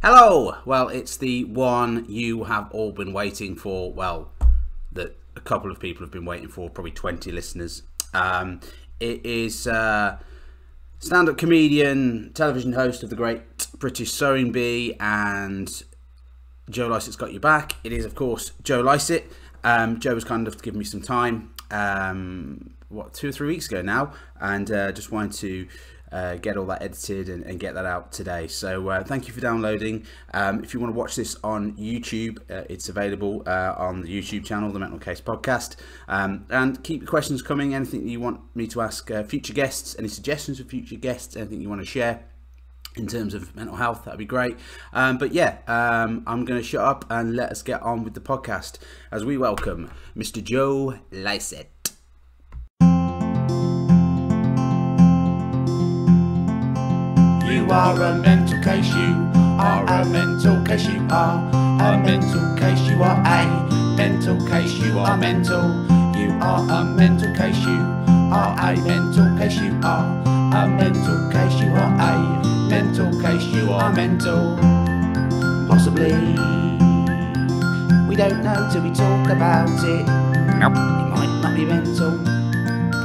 Hello! Well, it's the one you have all been waiting for. Well, that a couple of people have been waiting for, probably 20 listeners. It is stand-up comedian, television host of the Great British Sewing Bee, and Joe Lycett's got you back. It is, of course, Joe Lycett. Joe was kind enough to give me some time, 2 or 3 weeks ago now, and just wanted to get all that edited and get that out today. So thank you for downloading. If you want to watch this on YouTube, it's available on the YouTube channel, The Mental Case Podcast. And keep your questions coming. Anything that you want me to ask future guests, any suggestions for future guests, anything you want to share in terms of mental health, that'd be great. But yeah, I'm going to shut up and let us get on with the podcast as we welcome Mr. Joe Lycett. You are a mental case, you are a mental case, you are a mental case, you are a mental case, you are mental, you are a mental case, you are a mental case, you are a mental case, you are a mental case, you are mental. Possibly, we don't know till we talk about it. Nope. You might not be mental,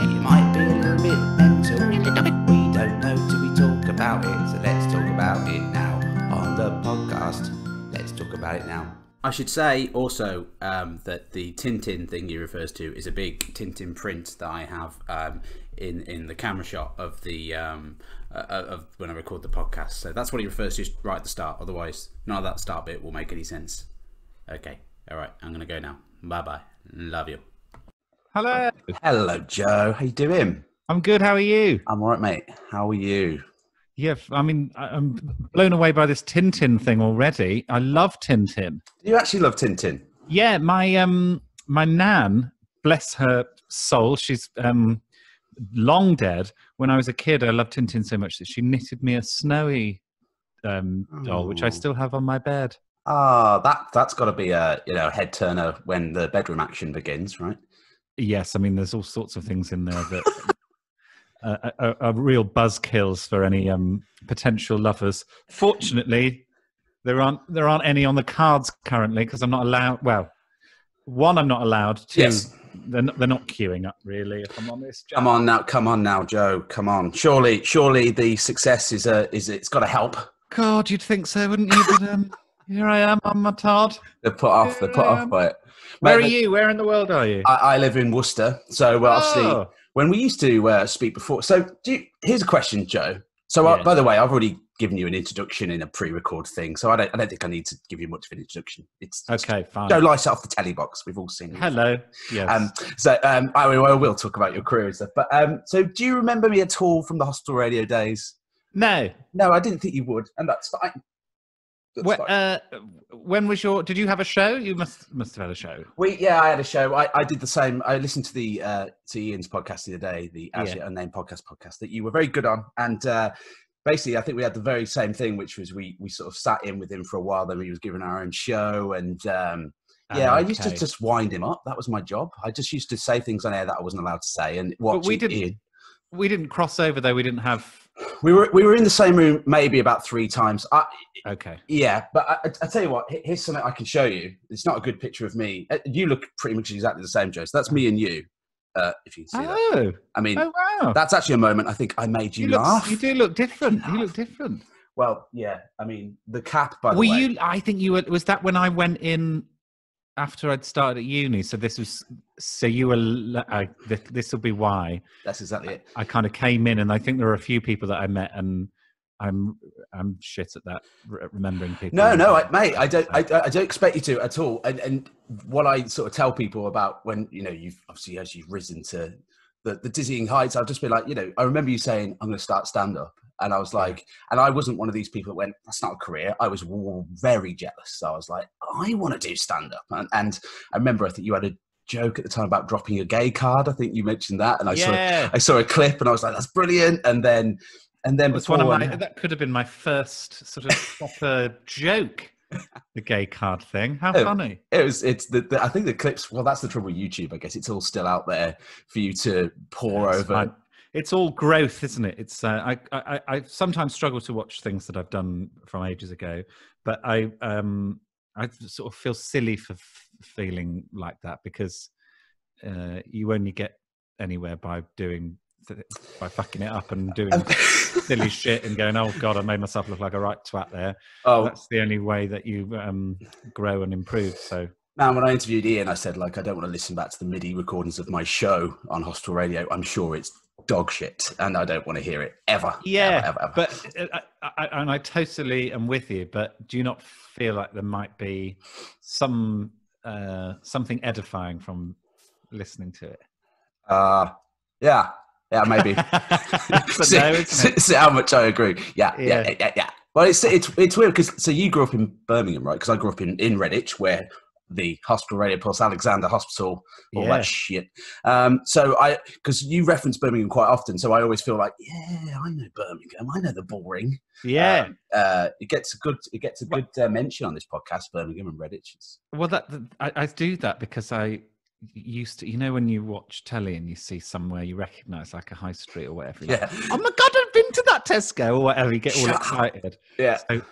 you might be a little bit mental. We don't know till we talk about it, so let's talk about it now on the podcast. Let's talk about it now. I should say also that the Tintin thing he refers to is a big Tintin print that I have in the camera shot of the of when I record the podcast. So that's what he refers to right at the start. Otherwise, none of that start bit will make any sense. Okay, all right, I'm gonna go now. Bye bye. Love you. Hello. Hello, Joe. How you doing? I'm good. How are you? I'm all right, mate. How are you? Yeah, I mean, I'm blown away by this Tintin thing already. I love Tintin. Do you actually love Tintin? Yeah, my nan, bless her soul, she's long dead. When I was a kid, I loved Tintin so much that she knitted me a snowy doll, which I still have on my bed. That's got to be a head turner when the bedroom action begins, right? Yes, I mean, there's all sorts of things in there that are real buzzkills for any potential lovers. Fortunately, there aren't any on the cards currently because I'm not allowed. Well, one, I'm not allowed. Two, yes. They're not queuing up really. If I'm honest. Come on now, Joe. Come on. Surely the success is it's got to help. God, you'd think so, wouldn't you? But here I am on my Todd. They're put off by it. Where are you? Where in the world are you? I live in Worcester, so obviously when we used to speak before. So here's a question, Joe. So Yeah. By the way, I've already given you an introduction in a pre-record thing, so I don't think I need to give you much of an introduction. It's okay, fine. Joe Lycett off the telly box. We've all seen it. Hello. Yes. I will talk about your career and stuff. But so do you remember me at all from the hospital radio days? No, I didn't think you would, and that's fine. When was your? Did you have a show? You must have had a show. I had a show. I did the same. I listened to the to Ian's podcast the other day, the As Yet Unnamed podcast that you were very good on, and basically I think we had the very same thing, which was we sort of sat in with him for a while. Then he was given our own show, and I used to just wind him up. That was my job. I just used to say things on air that I wasn't allowed to say, and watch Ian. We didn't cross over though. We didn't have. We were in the same room maybe about 3 times. Okay. Yeah, but I tell you what, here's something I can show you. It's not a good picture of me. You look pretty much exactly the same, Joe. So that's me and you, if you can see that. I mean, wow. That's actually a moment I think I made you laugh. You do look different. You look different. Well, yeah. I mean, the cap, by the way. I think you were. Was that when I went in after I'd started at uni? So this was. So you were. This will be why. That's exactly it. I kind of came in, and I think there were a few people that I met, and I'm shit at that, remembering people. No, mate. I don't expect you to at all. And what I sort of tell people about when you've obviously as you've risen to the dizzying heights, I'll just be like, I remember you saying I'm going to start stand up, and I was like, and I wasn't one of these people that went, that's not a career. I was very jealous. So I was like, I want to do stand up, and I remember I think you had a joke at the time about dropping a gay card. I think you mentioned that, and I saw a clip, and I was like, that's brilliant. And then that could have been my first sort of proper joke. The gay card thing. How funny! I think the clips. Well, that's the trouble with YouTube. I guess it's all still out there for you to pour over. it's all growth, isn't it? It's I sometimes struggle to watch things that I've done from ages ago, but I sort of feel silly for feeling like that, because you only get anywhere by fucking it up and doing silly shit and going, oh god, I made myself look like a right twat there. Oh, That's the only way that you grow and improve. So man, when I interviewed Ian, I said, like, I don't want to listen back to the MIDI recordings of my show on hospital radio. I'm sure it's dog shit, and I don't want to hear it ever. Yeah, ever. But I totally am with you. But do you not feel like there might be something edifying from listening to it? Yeah, maybe. See how much I agree. Yeah. Well, it's weird because so you grew up in Birmingham, right? Because I grew up in Redditch, where the hospital radio plus Alexander Hospital, all that shit. Because you reference Birmingham quite often, so I always feel like, yeah, I know Birmingham. I know the bullring. Yeah. It gets a good mention on this podcast, Birmingham and Redditch. Well, I do that because I used to, when you watch telly and you see somewhere you recognise, like a high street or whatever. Yeah. Like, oh my god, I've been to that Tesco or whatever. You get all excited. Yeah. So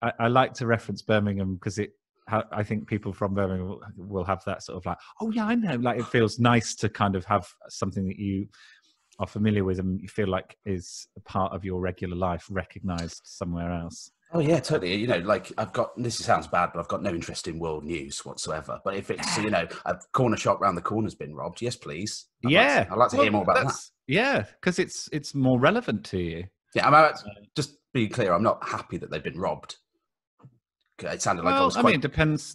I like to reference Birmingham because I think people from Birmingham will have that sort of like, oh yeah, I know. Like, it feels nice to kind of have something that you are familiar with and you feel like is a part of your regular life recognised somewhere else. Oh yeah, totally. Like this sounds bad, but I've got no interest in world news whatsoever. But if it's, a corner shop round the corner's been robbed, yes, please. I'd like to hear more about that. Yeah, because it's more relevant to you. Yeah, just be clear. I'm not happy that they've been robbed. It sounded like I was. I mean, it depends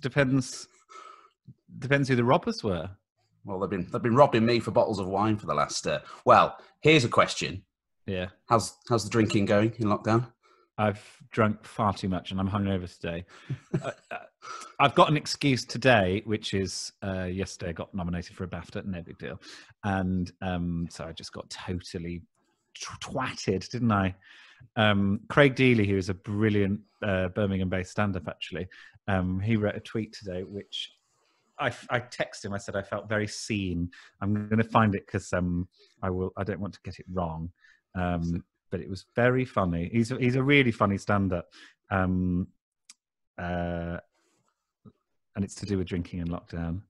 who the robbers were. Well, they've been robbing me for bottles of wine for the last. Well, here's a question. Yeah. How's the drinking going in lockdown? I've drunk far too much and I'm hungover today. I've got an excuse today, which is yesterday I got nominated for a BAFTA, no big deal. And so I just got totally twatted, didn't I? Craig Dealey, who is a brilliant Birmingham-based stand-up, actually, he wrote a tweet today, which I texted him. I said I felt very seen. I'm going to find it because I don't want to get it wrong. But it was very funny. He's a really funny stand-up, and it's to do with drinking in lockdown.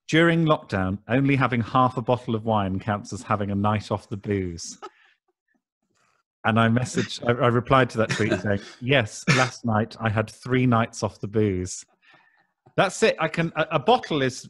During lockdown, only having half a bottle of wine counts as having a night off the booze. And I replied to that tweet saying, yes, last night I had 3 nights off the booze. That's it. A bottle is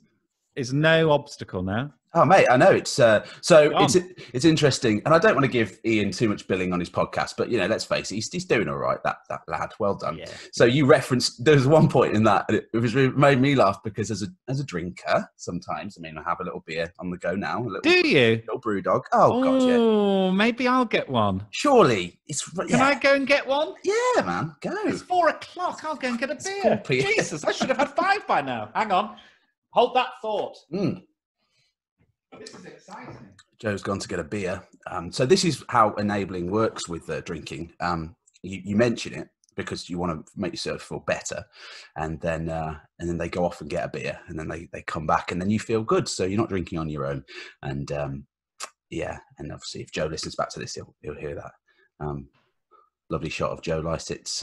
no obstacle now. Oh, mate, I know it's it's interesting, and I don't want to give Ian too much billing on his podcast, but let's face it, he's doing all right. That lad, well done. Yeah. So you referenced there was one point in that it made me laugh because as a drinker, sometimes I have a little beer on the go now. Do you? Little brew dog. Oh god, yeah. Oh, maybe I'll get one. Surely Can I go and get one? Yeah, man, go. It's 4:00. I'll go and get a beer. Jesus, I should have had 5 by now. Hang on, hold that thought. This is exciting. Joe's gone to get a beer. So this is how enabling works with drinking. You mention it because you want to make yourself feel better, and then they go off and get a beer, and then they come back, and then you feel good. So you're not drinking on your own. And and obviously if Joe listens back to this, he'll hear that. Lovely shot of Joe Lycett's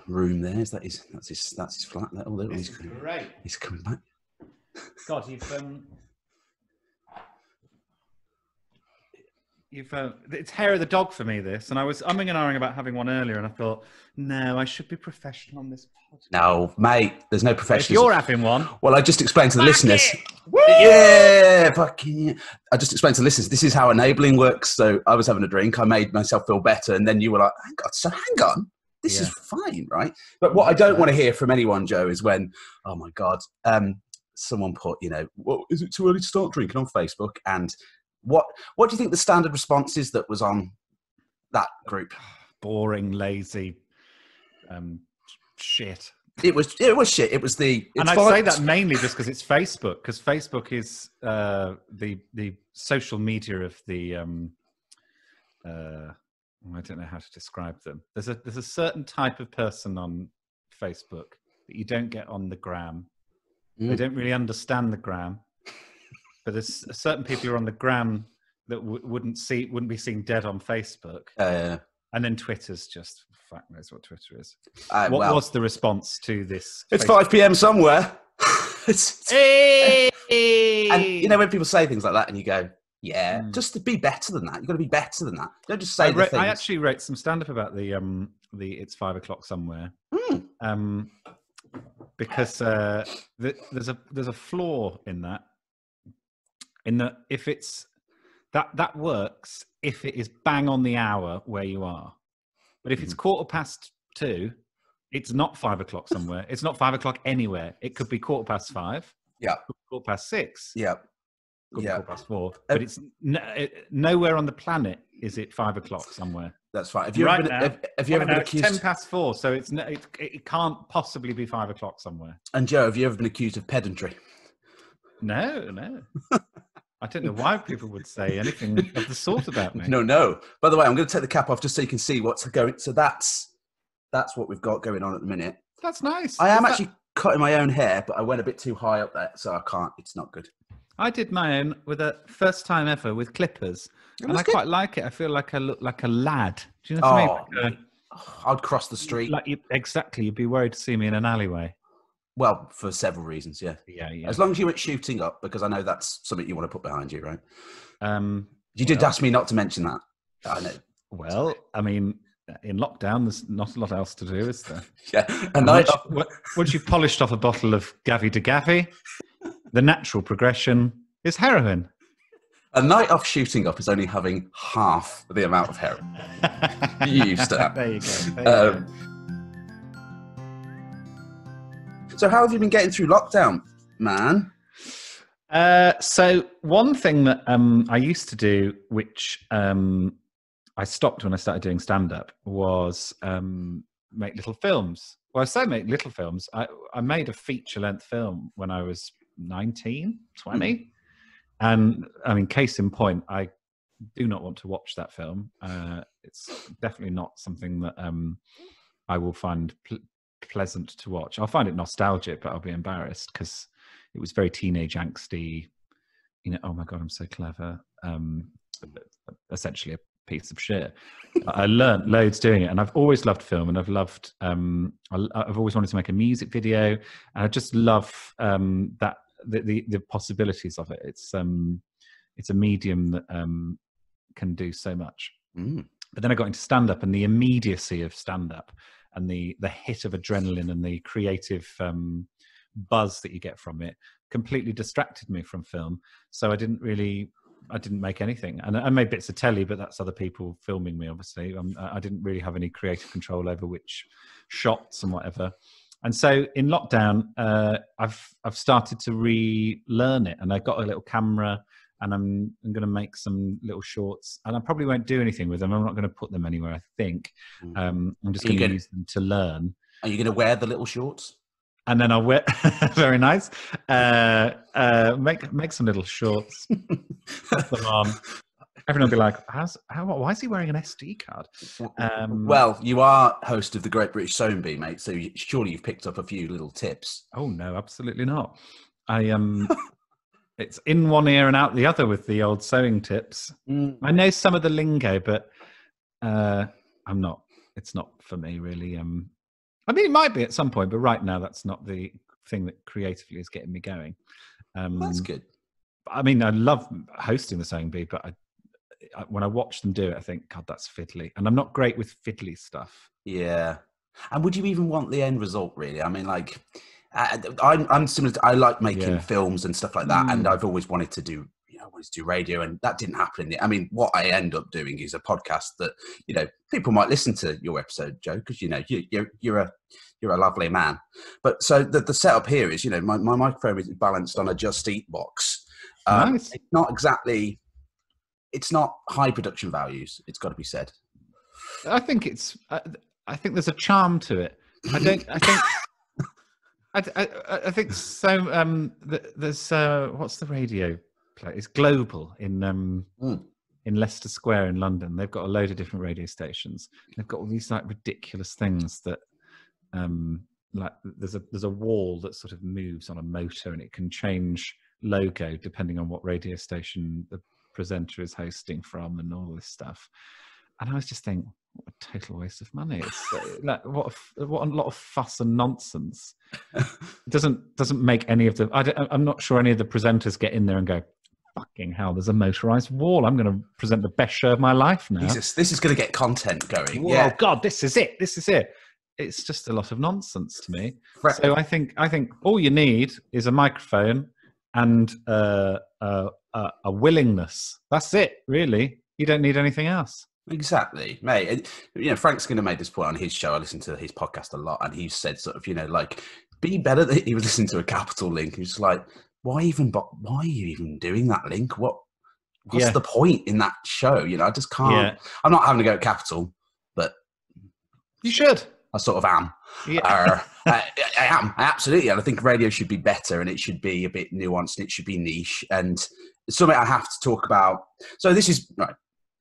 room there. That's his flat. This is great. He's coming back. God, it's hair of the dog for me, this. And I was umming and ahhing about having one earlier, and I thought, no, I should be professional on this podcast. No, mate, there's no professionalism. If you're having one. Well, I just explained to the listeners. Yeah, fucking yeah. I just explained to the listeners, this is how enabling works. So I was having a drink, I made myself feel better, and then you were like, hang on. This is fine, right? But what I don't want to hear from anyone, Joe, is when, oh my God, someone put, well, is it too early to start drinking on Facebook? And what do you think the standard response is that was on that group? Boring, lazy, shit. It was shit. It was and I say that mainly just because it's Facebook, because Facebook is the social media of the I don't know how to describe them. There's a certain type of person on Facebook that you don't get on the gram. They don't really understand the gram. but there's certain people who are on the gram that wouldn't be seen dead on Facebook. And then Twitter's just, fuck knows what Twitter is. What was the response to this? It's 5 p.m. somewhere. Hey! And you know when people say things like that, and you go, "Yeah, just to be better than that. You've got to be better than that. Don't just say the things." I actually wrote some stand-up about the it's 5 o'clock somewhere, because there's a flaw in that. In that, if it's that works if it is bang on the hour where you are, but if it's 2:15, it's not 5 o'clock somewhere. It's not 5 o'clock anywhere. It could be 5:15. Yeah. 6:15. Yeah. Could be 4:15. But it's nowhere on the planet is it 5 o'clock somewhere. That's right. Have you ever been accused? It's 10:04, so it can't possibly be 5 o'clock somewhere. And Joe, have you ever been accused of pedantry? No. I don't know why people would say anything of the sort about me. No. By the way, I'm going to take the cap off just so you can see what's going. So that's what we've got going on at the minute. That's nice. I am actually cutting my own hair, but I went a bit too high up there, so I can't. It's not good. I did my own with a first time ever with clippers, and I quite like it. I feel like I look like a lad. Do you know what I mean? I'd cross the street. Exactly. You'd be worried to see me in an alleyway. Well, for several reasons, yeah. As long as you weren't shooting up, because I know that's something you want to put behind you, right? You did ask me not to mention that. I know. Well, I mean, in lockdown, there's not a lot else to do, is there? Yeah. And once you've polished off a bottle of Gavi de Gavi, the natural progression is heroin. A night off shooting up is only having half the amount of heroin you used to have. There you go. So how have you been getting through lockdown, man? So one thing that I used to do, which I stopped when I started doing stand-up, was make little films. Well, I say make little films. I made a feature-length film when I was 19, 20. And, I mean, case in point, I do not want to watch that film. It's definitely not something that I will find pleasant to watch. I'll find it nostalgic, but I'll be embarrassed because it was very teenage angsty, you know, oh my God, I'm so clever. Essentially a piece of shit. I learned loads doing it, and I've always loved film, and I've loved, I've always wanted to make a music video, and I just love that the possibilities of it. It's a medium that can do so much. But then I got into stand-up, and the immediacy of stand-up and the hit of adrenaline and the creative buzz that you get from it completely distracted me from film. So I didn't make anything. And I made bits of telly, but that's other people filming me, obviously. I didn't really have any creative control over which shots and whatever. And so in lockdown, I've started to relearn it, and I got a little camera, and I'm going to make some little shorts, and I probably won't do anything with them. I'm not going to put them anywhere, I think. I'm just going to use them to learn. Are you going to wear the little shorts? And then I'll wear, very nice, make some little shorts, put them on. Everyone will be like, why is he wearing an SD card? Well, you are host of the Great British Sewing Bee, mate, so surely you've picked up a few little tips. Oh, no, absolutely not. It's in one ear and out the other with the old sewing tips. I know some of the lingo, but it's not for me, really. I mean, it might be at some point, but right now that's not the thing that creatively is getting me going. That's good. I mean, I love hosting the Sewing Bee, but when I watch them do it, I think, God, that's fiddly. And I'm not great with fiddly stuff. Yeah. And would you even want the end result, really? I mean, like, I'm similar to, I like making films and stuff like that. And I've always wanted to do, radio, and that didn't happen. I mean, what I end up doing is a podcast that, people might listen to your episode, Joe, because, you're a lovely man. But so the setup here is, my microphone is balanced on a Just Eat box. Nice. It's not high production values. It's got to be said. I think there's a charm to it. I think so. There's what's the radio place? It's Global in Leicester Square in London. They've got a load of different radio stations. They've got all these like ridiculous things that like there's a wall that sort of moves on a motor, and it can change logo, depending on what radio station the presenter is hosting from and all this stuff. And I was just thinking, what a total waste of money. It's like, what a lot of fuss and nonsense. It doesn't make any of the... I'm not sure any of the presenters get in there and go, fucking hell, there's a motorised wall. I'm going to present the best show of my life now. Jesus, this is going to get content going. Whoa, yeah. God, this is it. It's just a lot of nonsense to me. So I think all you need is a microphone and a willingness. That's it, really. You don't need anything else. Exactly, mate. And, Frank's going to make this point on his show. I listen to his podcast a lot, and he said sort of, like, be better. He was listening to a Capital link. He was like, why are you even doing that link? What's the point in that show? I just can't. Yeah. I'm not having to go at Capital, but you should. I sort of am. Yeah. I am, absolutely. And I think radio should be better, and it should be a bit nuanced, and it should be niche, and something I have to talk about. So this is right.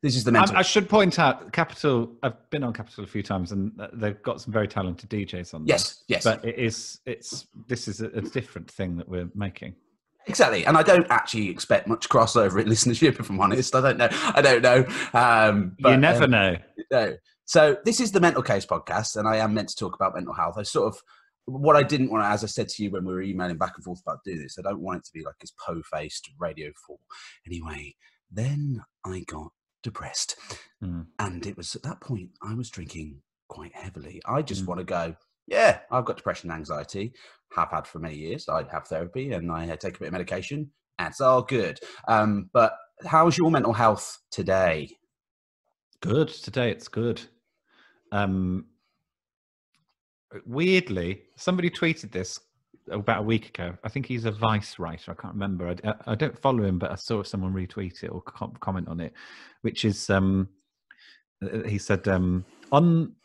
This is the mental. I should point out, Capital. I've been on Capital a few times, and they've got some very talented DJs on there. Yes. But this is a different thing that we're making. Exactly, and I don't actually expect much crossover in listenership. If I'm honest, I don't know. But, you never know. No. So this is the Mental Case podcast, and I am meant to talk about mental health. I sort of, what I didn't want to, as I said to you when we were emailing back and forth about doing this, I don't want it to be like this po-faced Radio 4. Anyway, then I got depressed, and it was at that point I was drinking quite heavily. I just want to go, yeah, I've got depression and anxiety, have had for many years. I have therapy, and I take a bit of medication, and it's all good. But how's your mental health today? Good. Today it's good. Weirdly, somebody tweeted this about a week ago. I think he's a Vice writer. I can't remember. I don't follow him, but I saw someone retweet it or comment on it, which is, he said,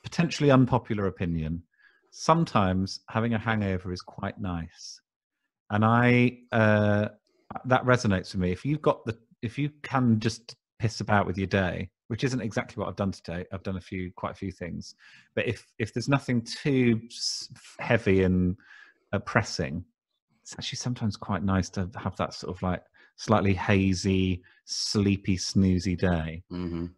potentially unpopular opinion. Sometimes having a hangover is quite nice. And that resonates with me. If you can just piss about with your day, which isn't exactly what I've done today. I've done quite a few things, but if there's nothing too heavy and oppressing, it's actually sometimes quite nice to have that sort of like slightly hazy, sleepy, snoozy day, and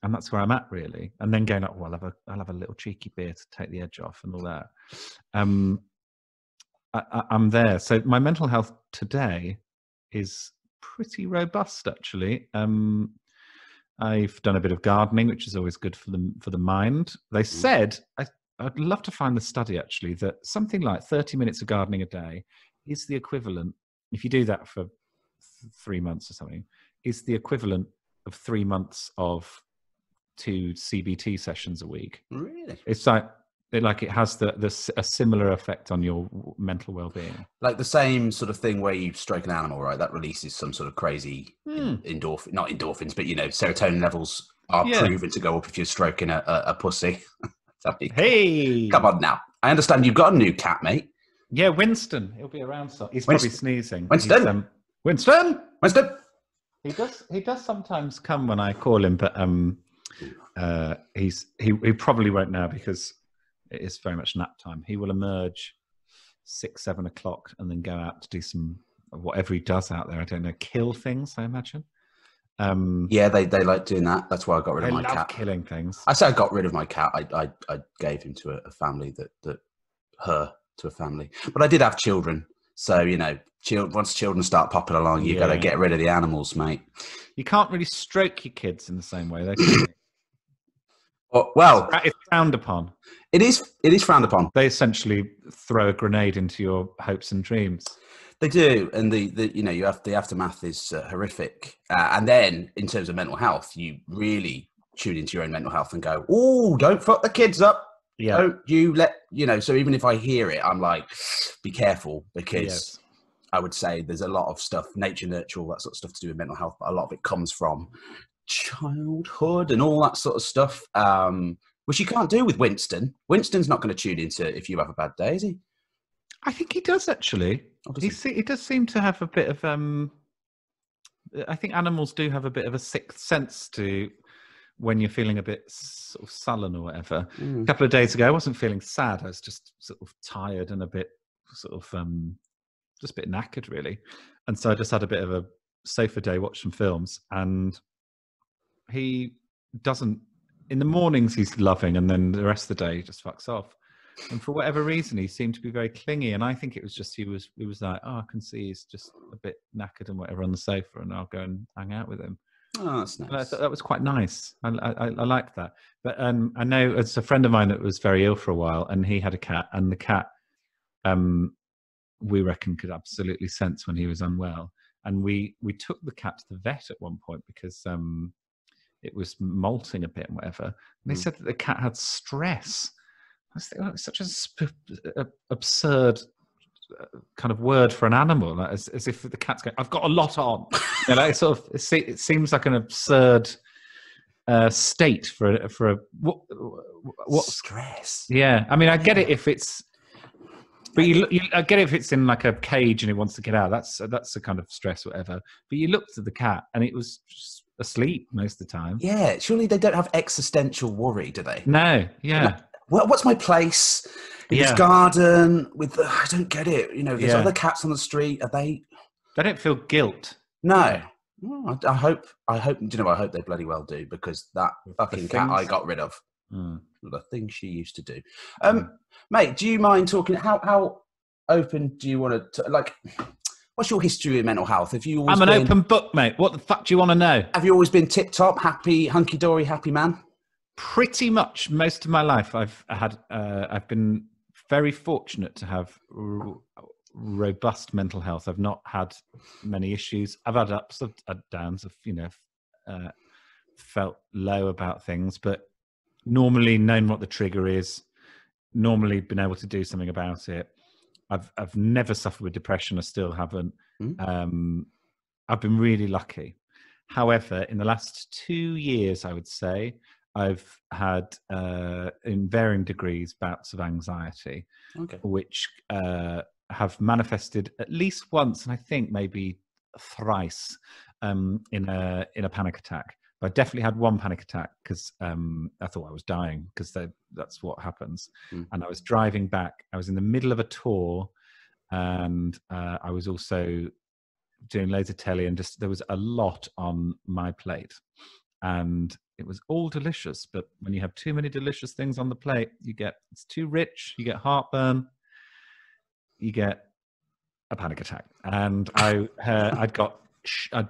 that's where I'm at really. And then going up, well, I'll have a little cheeky beer to take the edge off and all that. I'm there. So my mental health today is pretty robust, actually. I've done a bit of gardening, which is always good for the mind. They said, I'd love to find the study actually, that something like 30 minutes of gardening a day is the equivalent, if you do that for 3 months or something, is the equivalent of 3 months of 2 CBT sessions a week. Really? It's like it has a similar effect on your mental well-being. Like the same sort of thing where you stroke an animal, right? That releases some sort of crazy not endorphins, but serotonin levels are proven to go up if you're stroking a pussy. Hey, come on now. I understand you've got a new cat, mate. Yeah, Winston. He'll be around. So he's probably sneezing. Winston. Winston. He does sometimes come when I call him, but he probably won't now because it is very much nap time. He will emerge 6-7 o'clock and then go out to do some whatever he does out there. I don't know, kill things, I imagine. Yeah, they like doing that. That's why I got rid of my cat. Killing things. I say I got rid of my cat. I gave him to a family to a family. But I did have children. So, once children start popping along, you've got to get rid of the animals, mate. You can't really stroke your kids in the same way, though, can you? Well, it's frowned upon. It is frowned upon. They essentially throw a grenade into your hopes and dreams. They do, and the aftermath is horrific. And then, in terms of mental health, you really tune into your own mental health and go, "Oh, don't fuck the kids up." Yeah. Don't you so even if I hear it, I'm like, be careful, because I would say there's a lot of stuff, nature, nurture, all that sort of stuff to do with mental health, but a lot of it comes from childhood and all that sort of stuff, which you can't do with Winston. Winston's not going to tune into if you have a bad day, is he? I think he does, actually. He does seem to have a bit of, I think animals do have a bit of a sixth sense to when you're feeling a bit sort of sullen or whatever. A couple of days ago, I wasn't feeling sad. I was just sort of tired and a bit sort of just a bit knackered, really. And so I just had a bit of a sofa day, watched some films, and he doesn't. In the mornings, he's loving, and then the rest of the day, he just fucks off. And for whatever reason, he seemed to be very clingy. And I think it was just he was like, oh, I can see he's just a bit knackered and whatever on the sofa, and I'll go and hang out with him. Oh, that's nice. And I thought that was quite nice. I liked that. But I know it's a friend of mine that was very ill for a while, and he had a cat, and the cat, we reckon, could absolutely sense when he was unwell. And we took the cat to the vet at one point because it was molting a bit and whatever. And they said that the cat had stress. I was thinking, oh, it's such an absurd kind of word for an animal, like, as if the cat's going, I've got a lot on. It seems like an absurd state for a what stress. Yeah, I mean, I get it if it's, but I get it if it's in like a cage and it wants to get out. That's a kind of stress, whatever. But you looked at the cat and it was just asleep most of the time. Yeah, surely they don't have existential worry, do they? No, yeah. Like, what's my place in this garden? I don't get it. You know, there's other cats on the street. Are they? They don't feel guilt. No. Well, I hope. You know, I hope they bloody well do, because that fucking cat I got rid of. The thing she used to do. Mate, do you mind talking? How open do you want to like? What's your history with mental health? Have you always I'm an open book, mate. What the fuck do you want to know? Have you always been tip-top, happy, hunky-dory, happy man? Pretty much most of my life, I've been very fortunate to have robust mental health. I've not had many issues. I've had ups and downs. I've felt low about things, but normally known what the trigger is. Normally been able to do something about it. I've never suffered with depression. I still haven't. I've been really lucky. However, in the last 2 years, I would say, I've had, in varying degrees, bouts of anxiety, which have manifested at least once, and I think maybe thrice, in a panic attack. But I definitely had one panic attack because I thought I was dying, because that's what happens. And I was driving back. I was in the middle of a tour, and I was also doing loads of telly, and just there was a lot on my plate. And it was all delicious, but when you have too many delicious things on the plate, it's too rich, you get heartburn, you get a panic attack. And I'd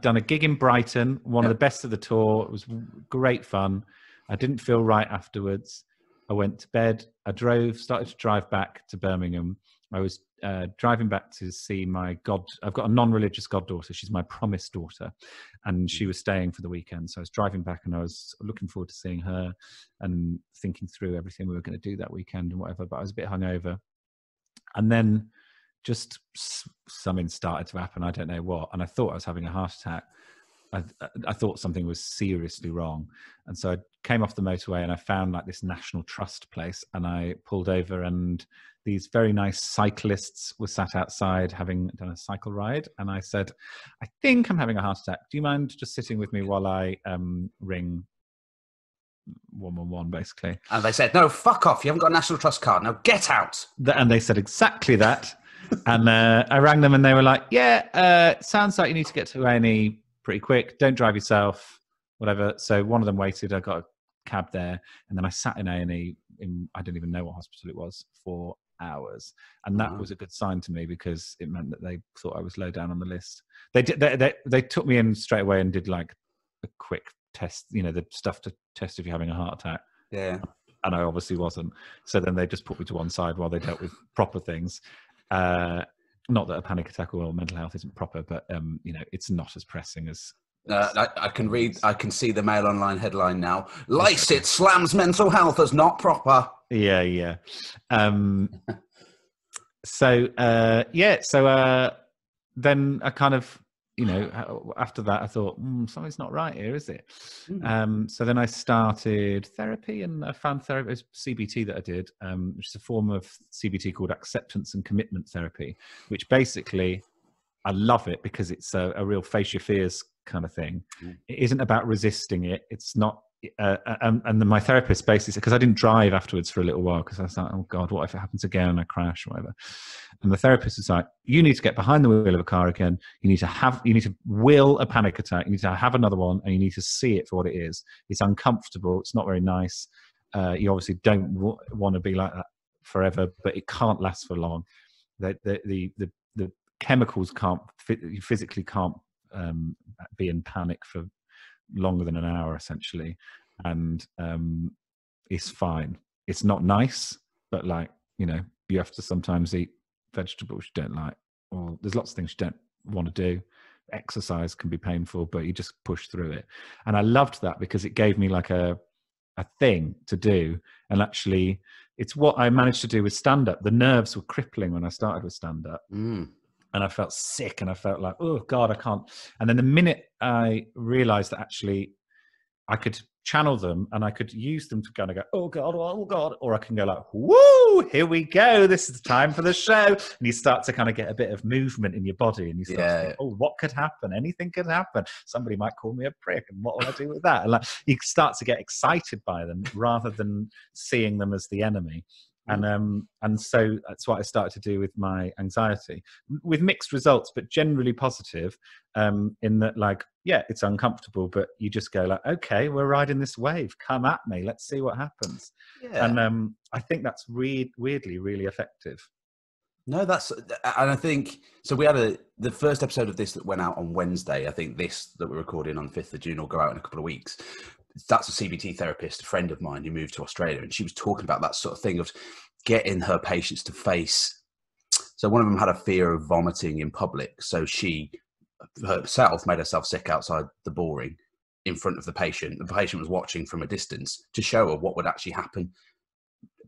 done a gig in Brighton, one of the best of the tour. It was great fun. I didn't feel right afterwards. I went to bed. Started to drive back to Birmingham. I was driving back to see I've got a non-religious goddaughter. She's my promised daughter, and she was staying for the weekend. So I was driving back, and I was looking forward to seeing her and thinking through everything we were going to do that weekend and whatever. But I was a bit hungover, and then just something started to happen. I don't know what, and I thought I was having a heart attack. I thought something was seriously wrong, and so I came off the motorway and I found like this National Trust place, and I pulled over, and these very nice cyclists were sat outside having done a cycle ride, and I said, I think I'm having a heart attack. Do you mind just sitting with me while I ring 111, basically? And they said, no, fuck off. You haven't got a National Trust card. Now get out. And they said exactly that. And I rang them, and they were like, yeah, sounds like you need to get to A&E pretty quick. Don't drive yourself, whatever. So one of them waited. I got a cab there, and then I sat in A&E I didn't even know what hospital it was, for hours. And that was a good sign to me, because it meant that they thought I was low down on the list. They took me in straight away and did like a quick test, the stuff to test if you're having a heart attack. Yeah. And I obviously wasn't. So then they just put me to one side while they dealt with proper things. Not that a panic attack or mental health isn't proper, but it's not as pressing as. I can see the Mail Online headline now. Lycett slams mental health as not proper. Yeah. So then I kind of, after that I thought, something's not right here, is it? So then I started therapy, and I found therapy. It was CBT that I did, which is a form of CBT called acceptance and commitment therapy, which basically, I love it because it's a real face your fears kind of thing. It isn't about resisting it. It's not and then my therapist basically said, because I didn't drive afterwards for a little while because I was like, oh God, what if it happens again and I crash or whatever? And the therapist was like, you need to get behind the wheel of a car again. You need to will a panic attack. You need to have another one, and you need to see it for what it is. It's uncomfortable. It's not very nice. You obviously don't want to be like that forever, but it can't last for long. The chemicals you physically can't be in panic for longer than an hour, essentially, and it's fine. It's not nice, but like, you know, you have to sometimes eat vegetables you don't like, or there's lots of things you don't want to do. Exercise can be painful, but you just push through it. And I loved that because it gave me like a thing to do. And actually, it's what I managed to do with stand-up. The nerves were crippling when I started with stand-up. And I felt sick, and I felt like, oh God, I can't. And then the minute I realized that actually I could channel them and I could use them to kind of go, oh God, or I can go like, woo, here we go. This is the time for the show. And you start to kind of get a bit of movement in your body, and you start to think, oh, what could happen? Anything could happen. Somebody might call me a prick, and what will I do with that? And like, you start to get excited by them rather than seeing them as the enemy. And so that's what I started to do with my anxiety, with mixed results, but generally positive, in that, like, yeah, it's uncomfortable, but you just go like, okay, we're riding this wave. Come at me. Let's see what happens. Yeah. And I think that's weirdly really effective. No, and I think, so we had the first episode of this that went out on Wednesday. I think this that we're recording on the 5th of June will go out in a couple of weeks. That's a CBT therapist, a friend of mine who moved to Australia, and she was talking about that sort of thing of getting her patients to face. So one of them had a fear of vomiting in public. So she herself made herself sick outside the boring in front of the patient. The patient was watching from a distance to show her what would actually happen.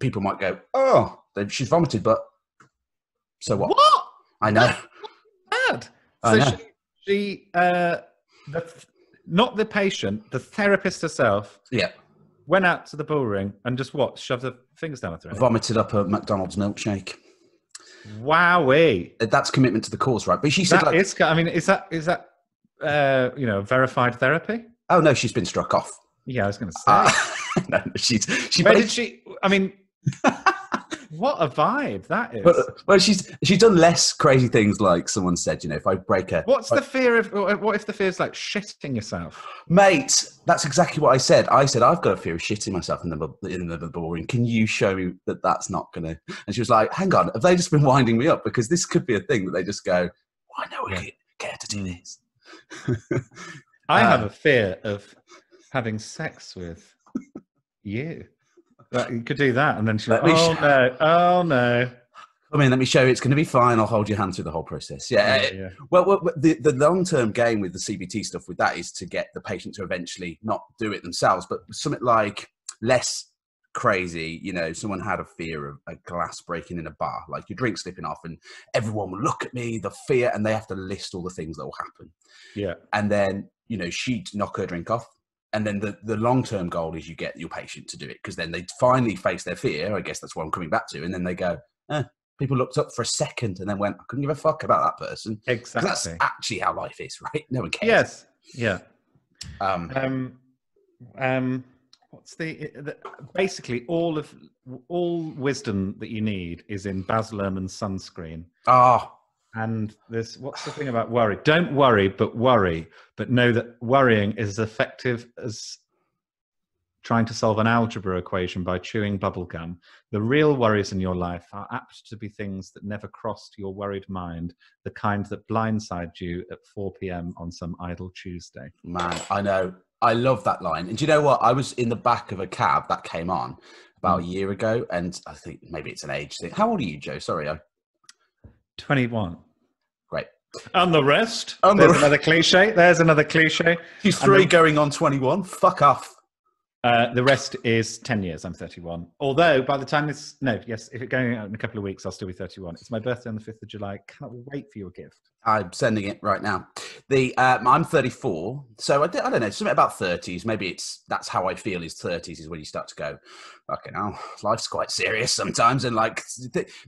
People might go, oh, she's vomited, but so what? What? I know. Bad. So she not the patient, the therapist herself. Yeah. Went out to the bullring and just shoved her fingers down her throat. Vomited up a McDonald's milkshake. Wowee. That's commitment to the cause, right? But she said, that is that verified therapy? Oh no, she's been struck off. Yeah, I was going to say. No, Where did she? I mean, what a vibe that is. Well, she's done less crazy things, like someone said, you know, if I break her. What's the fear of? What if the fear is like shitting yourself? Mate, that's exactly what I said. I said, I've got a fear of shitting myself in the boring. Can you show me that that's not going to? And she was like, hang on, have they just been winding me up? Because this could be a thing that they just go, oh, I know we care to do this. I have a fear of having sex with you. You could do that, and then she's like, oh no. Come in, let me show you. It's going to be fine. I'll hold your hand through the whole process. Yeah. Well, the long-term game with the CBT stuff with that is to get the patient to eventually not do it themselves, but something like less crazy. You know, someone had a fear of a glass breaking in a bar, like your drink slipping off, and everyone will look at me, the fear, and they have to list all the things that will happen. Yeah. And then, you know, she'd knock her drink off. And then the long-term goal is you get your patient to do it, because then they finally face their fear. I guess that's what I'm coming back to. And then they go, people looked up for a second and then went, I couldn't give a fuck about that person. Exactly. That's actually how life is, right? No one cares. Yes. Yeah. What's basically all wisdom that you need is in Baz Luhrmann's Sunscreen. And what's the thing about worry? Don't worry, but worry. But know that worrying is as effective as trying to solve an algebra equation by chewing bubblegum. The real worries in your life are apt to be things that never crossed your worried mind, the kind that blindside you at 4 p.m. on some idle Tuesday. Man, I know. I love that line. And do you know what? I was in the back of a cab that came on about a year ago, and I think maybe it's an age thing. How old are you, Joe? Sorry, 21. Great. And the rest? Another cliche. There's another cliche. She's 3 going on 21. Fuck off. The rest is 10 years. I'm 31. Although by the time if it's going out in a couple of weeks, I'll still be 31. It's my birthday on the 5th of July. Can't wait for your gift. I'm sending it right now. I'm 34, so I don't know, something about 30s. Maybe that's how I feel is 30s is when you start to go, okay, now life's quite serious sometimes, and like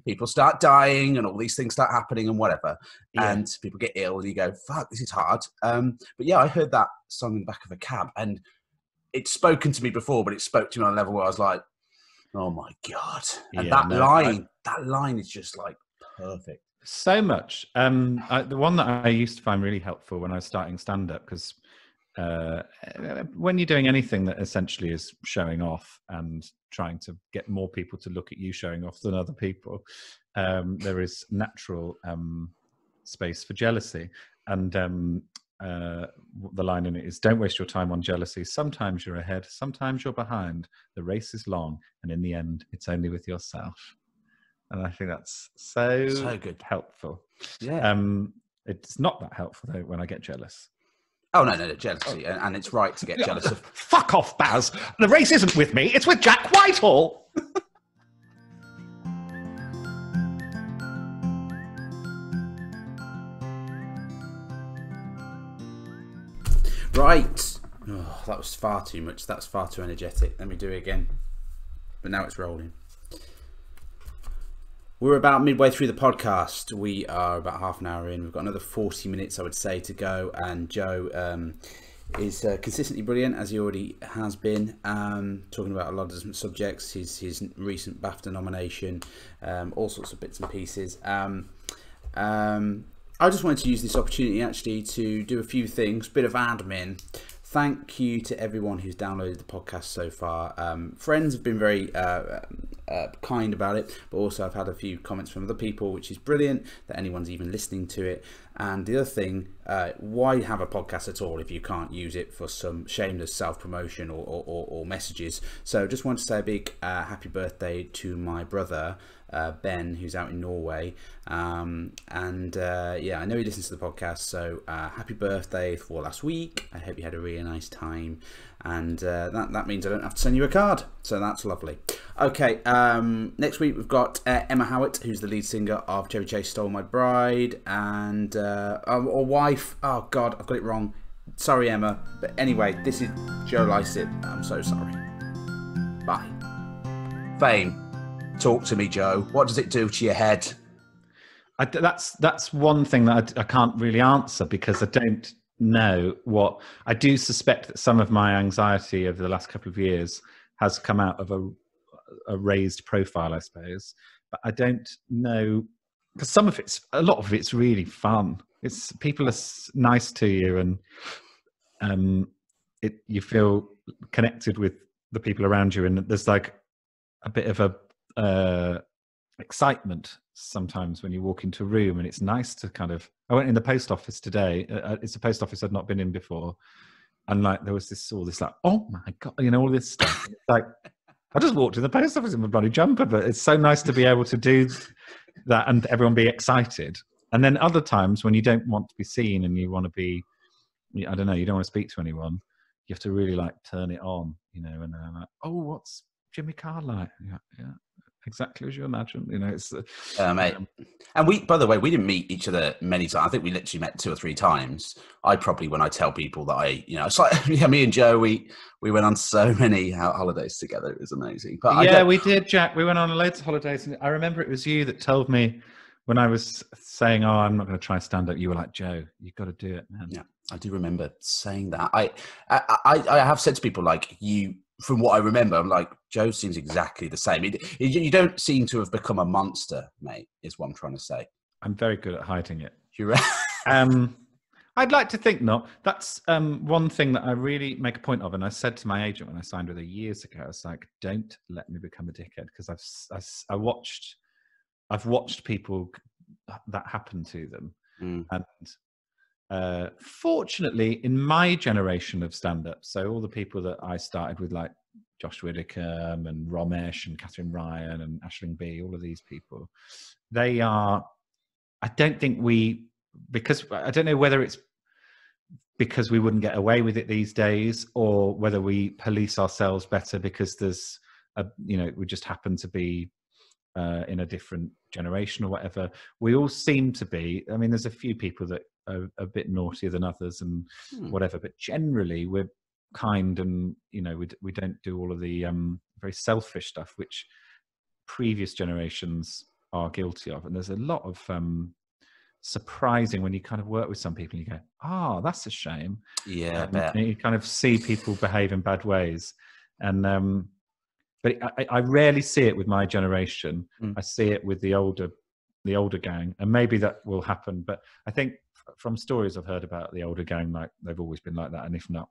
people start dying and all these things start happening and whatever, and people get ill and you go, fuck, this is hard. But yeah, I heard that song in the back of a cab, and it's spoken to me before, but it spoke to me on a level where I was like, oh my God. And Yeah, that line is just like perfect. So much. The one that I used to find really helpful when I was starting stand-up, because when you're doing anything that essentially is showing off and trying to get more people to look at you showing off than other people, there is natural space for jealousy. And the line in it is, don't waste your time on jealousy. Sometimes you're ahead, sometimes you're behind. The race is long, and in the end, it's only with yourself. And I think that's so good. helpful. Yeah. It's not that helpful, though, when I get jealous. Oh, no, jealousy. And it's right to get jealous of. Fuck off, Baz. The race isn't with me. It's with Jack Whitehall. Right. Oh, that was far too much. That's far too energetic. Let me do it again. But now it's rolling. We're about midway through the podcast. We are about half an hour in. We've got another 40 minutes, I would say, to go. And Joe is consistently brilliant, as he already has been, talking about a lot of different subjects, his recent BAFTA nomination, all sorts of bits and pieces. I just wanted to use this opportunity actually to do a few things, bit of admin. Thank you to everyone who's downloaded the podcast so far. Friends have been very kind about it, but also I've had a few comments from other people, which is brilliant that anyone's even listening to it. And the other thing, why have a podcast at all if you can't use it for some shameless self-promotion or messages? So just want to say a big happy birthday to my brother, Ben, who's out in Norway. Yeah, I know he listens to the podcast, so happy birthday for last week. I hope you had a really nice time. And that means I don't have to send you a card, so that's lovely. Okay, next week we've got Emma Howitt, who's the lead singer of Chevy Chase Stole My Bride, and or wife. Oh God, I've got it wrong. Sorry, Emma. But anyway, this is Joe Lycett. I'm so sorry. Bye. Fame. Talk to me, Joe. What does it do to your head? That's one thing that I can't really answer, because I don't know what. I do suspect that some of my anxiety over the last couple of years has come out of a raised profile, I suppose. But I don't know, because a lot of it's really fun. It's people are nice to you, and you feel connected with the people around you, and there's like a bit of a excitement sometimes when you walk into a room, and it's nice to kind of. I went in the post office today. It's a post office I'd not been in before, and like there was all this like, oh my God, all this stuff. It's like I just walked in the post office in my bloody jumper, but it's so nice to be able to do that and everyone be excited. And then other times when you don't want to be seen and you want to be, I don't know, you don't want to speak to anyone, you have to really like turn it on, and then like, oh, what's Jimmy Carr like? Yeah, exactly as you imagine. It's mate. And by the way, we didn't meet each other many times. I think we literally met 2 or 3 times. When I tell people that it's like, me and Joe, we went on so many holidays together. It was amazing. But we did, Jack. We went on loads of holidays, and I remember it was you that told me when I was saying, "Oh, I'm not going to try stand up." You were like, "Joe, you've got to do it, man." Yeah, I do remember saying that. I have said to people like you. From what I remember, I'm like, Joe seems exactly the same. You don't seem to have become a monster, mate, is what I'm trying to say. I'm very good at hiding it. You're right. I'd like to think not. That's one thing that I really make a point of. And I said to my agent when I signed with her years ago, I was like, don't let me become a dickhead. Because I've watched people that happen to them. And fortunately, in my generation of stand-up, so all the people that I started with, like Josh Widdicombe and Romesh and Catherine Ryan and Aisling B, all of these people, they are, I don't think because I don't know whether it's because we wouldn't get away with it these days, or whether we police ourselves better because there's we just happen to be in a different generation or whatever. We all seem to be, I mean, there's a few people that are a bit naughtier than others and whatever, but generally we're kind, and we don't do all of the very selfish stuff which previous generations are guilty of. And there's a lot of surprising when you kind of work with some people and you go, oh, that's a shame. Yeah, I bet. And you kind of see people behave in bad ways. And but I rarely see it with my generation. I see it with the older gang, and maybe that will happen. But I think from stories I've heard about the older gang, like they've always been like that, and if not,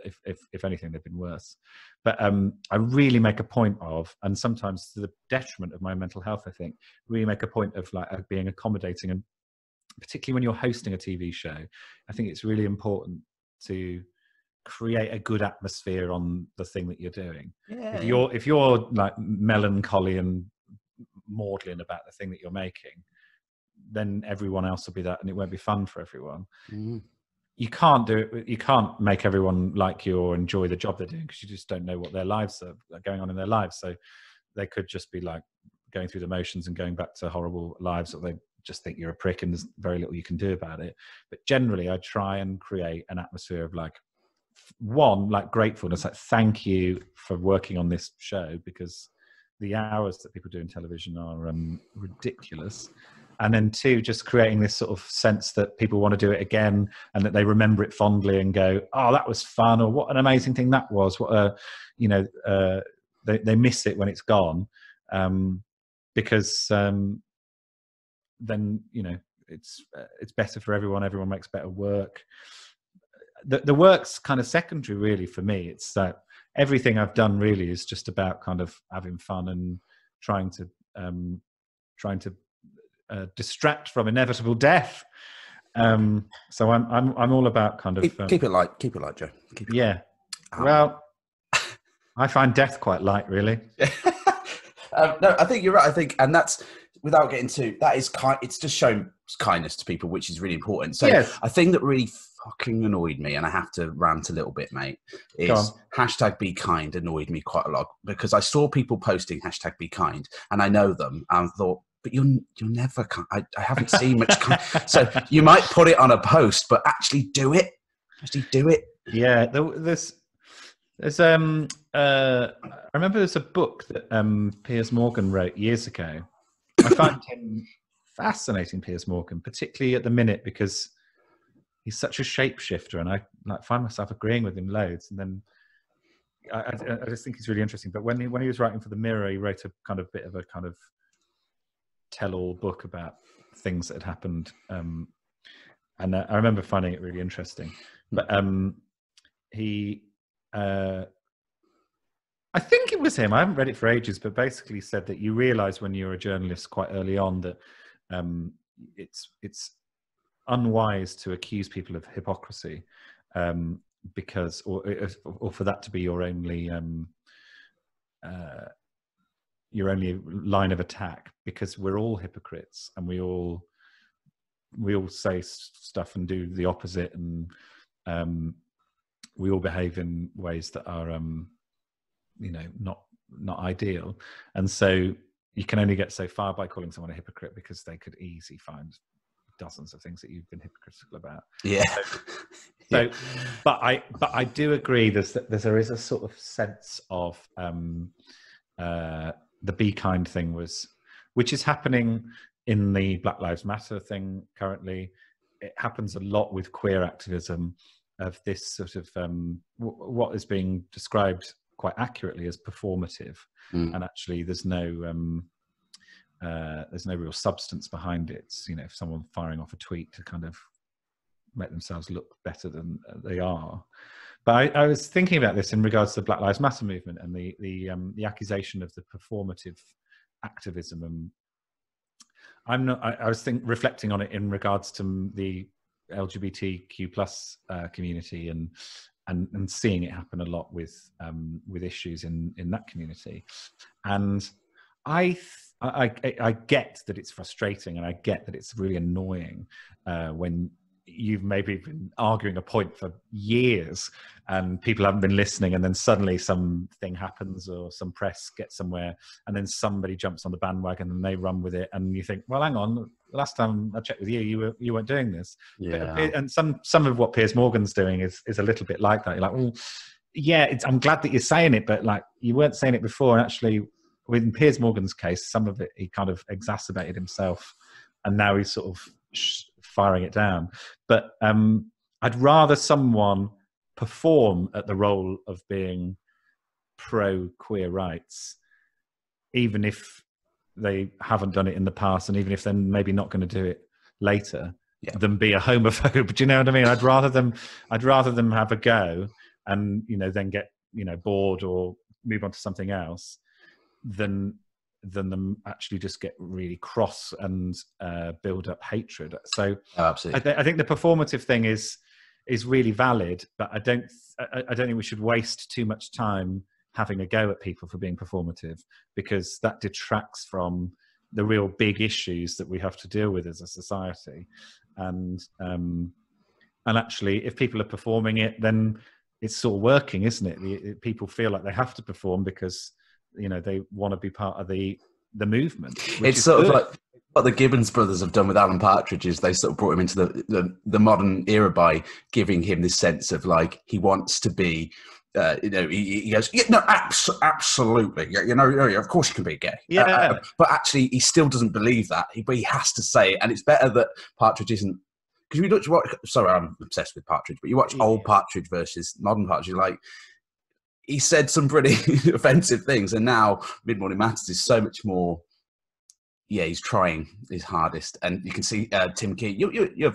if anything, they've been worse. But I really make a point of, and sometimes to the detriment of my mental health, I think, really make a point of like being accommodating, and particularly when you're hosting a TV show, I think it's really important to create a good atmosphere on the thing that you're doing. Yeah, if you're like melancholy and maudlin about the thing that you're making, then everyone else will be that, and it won't be fun for everyone. You can't do it. You can't make everyone like you or enjoy the job they're doing, because you just don't know what their lives are going on in their lives. So they could just be like going through the motions and going back to horrible lives, or they just think you're a prick and there's very little you can do about it. But generally I try and create an atmosphere of like, one, like gratefulness, like thank you for working on this show, because the hours that people do in television are ridiculous. And then two, just creating this sort of sense that people want to do it again, and that they remember it fondly and go, oh, that was fun, or what an amazing thing that was. What a, you know, they miss it when it's gone, because then, you know, it's better for everyone. Everyone makes better work. The work's kind of secondary, really, for me. It's that everything I've done really is just about kind of having fun and trying to distract from inevitable death. So I'm all about kind of keep it light, Joe. Yeah. Well, I find death quite light, really. No, I think you're right. I think, and that's, without getting too, that is kind. It's just shown kindness to people, which is really important. So yes. A thing that really fucking annoyed me, and I have to rant a little bit, mate, is hashtag be kind annoyed me quite a lot, because I saw people posting hashtag be kind, and I know them, and I thought, but you're never kind. I haven't seen much kind. So you might put it on a post, but actually do it. Yeah, there's I remember there's a book that Piers Morgan wrote years ago. I find him fascinating, Piers Morgan, particularly at the minute, because he's such a shapeshifter, and I like find myself agreeing with him loads. And then I just think he's really interesting. But when he was writing for the Mirror, he wrote a kind of bit of a kind of tell-all book about things that had happened, and I remember finding it really interesting. But he, I think it was him, I haven't read it for ages, but basically said that you realise when you're a journalist quite early on that it's unwise to accuse people of hypocrisy, because or for that to be your only line of attack, because we're all hypocrites, and we all say stuff and do the opposite, and we all behave in ways that are you know, not ideal. And so you can only get so far by calling someone a hypocrite, because they could easily find dozens of things that you've been hypocritical about. Yeah. So but I do agree there is a sort of sense of the be kind thing which is happening in the Black Lives Matter thing currently. It happens a lot with queer activism, of this sort of what is being described quite accurately as performative, and actually there's no real substance behind it. It's, you know, if someone firing off a tweet to kind of make themselves look better than they are. But I was thinking about this in regards to the Black Lives Matter movement and the accusation of the performative activism. And I was reflecting on it in regards to the LGBTQ plus community, and seeing it happen a lot with issues in that community. And I get that it's frustrating, and I get that it's really annoying when you've maybe been arguing a point for years and people haven't been listening, and then suddenly something happens or some press gets somewhere, and then somebody jumps on the bandwagon and they run with it, and you think, well, hang on, last time I checked with you weren't doing this. Yeah. And some of what Piers Morgan's doing is a little bit like that. You're like, well, yeah, I'm glad that you're saying it, but like, you weren't saying it before. And actually, in Piers Morgan's case, some of it he kind of exacerbated himself, and now he's sort of firing it down. But I'd rather someone perform at the role of being pro queer rights, even if they haven't done it in the past, and even if they're maybe not going to do it later, than be a homophobe. Do you know what I mean? I'd rather them have a go and, you know, then get, you know, bored or move on to something else than them actually just get really cross and build up hatred. So absolutely. I think the performative thing is really valid, but I don't think we should waste too much time having a go at people for being performative, because that detracts from the real big issues that we have to deal with as a society. And actually, if people are performing it, then it's sort of working, isn't it? People feel like they have to perform because, you know, they want to be part of the movement. It's sort of like what the Gibbons brothers have done with Alan Partridge is they sort of brought him into the modern era by giving him this sense of like he wants to be. You know, he goes, yeah, no, absolutely. Yeah, you know, of course you can be gay. Yeah. But actually, he still doesn't believe that. But he has to say it. And it's better that Partridge isn't... Because we look watch... Sorry, I'm obsessed with Partridge. But you watch old Partridge versus modern Partridge, like, he said some pretty offensive things. And now Mid Morning Matters is so much more... Yeah, he's trying his hardest, and you can see Tim Key. You're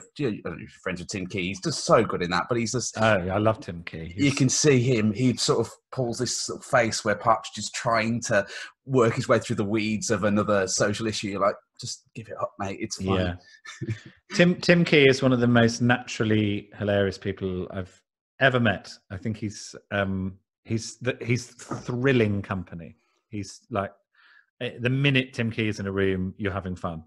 friends with Tim Key. He's just so good in that. But he's just. Oh, I love Tim Key. You can see him. He sort of pulls this sort of face where Partridge is trying to work his way through the weeds of another social issue. You're like, just give it up, mate. It's fine. Yeah. Tim Key is one of the most naturally hilarious people I've ever met. I think he's thrilling company. He's like. The minute Tim Key is in a room, you're having fun.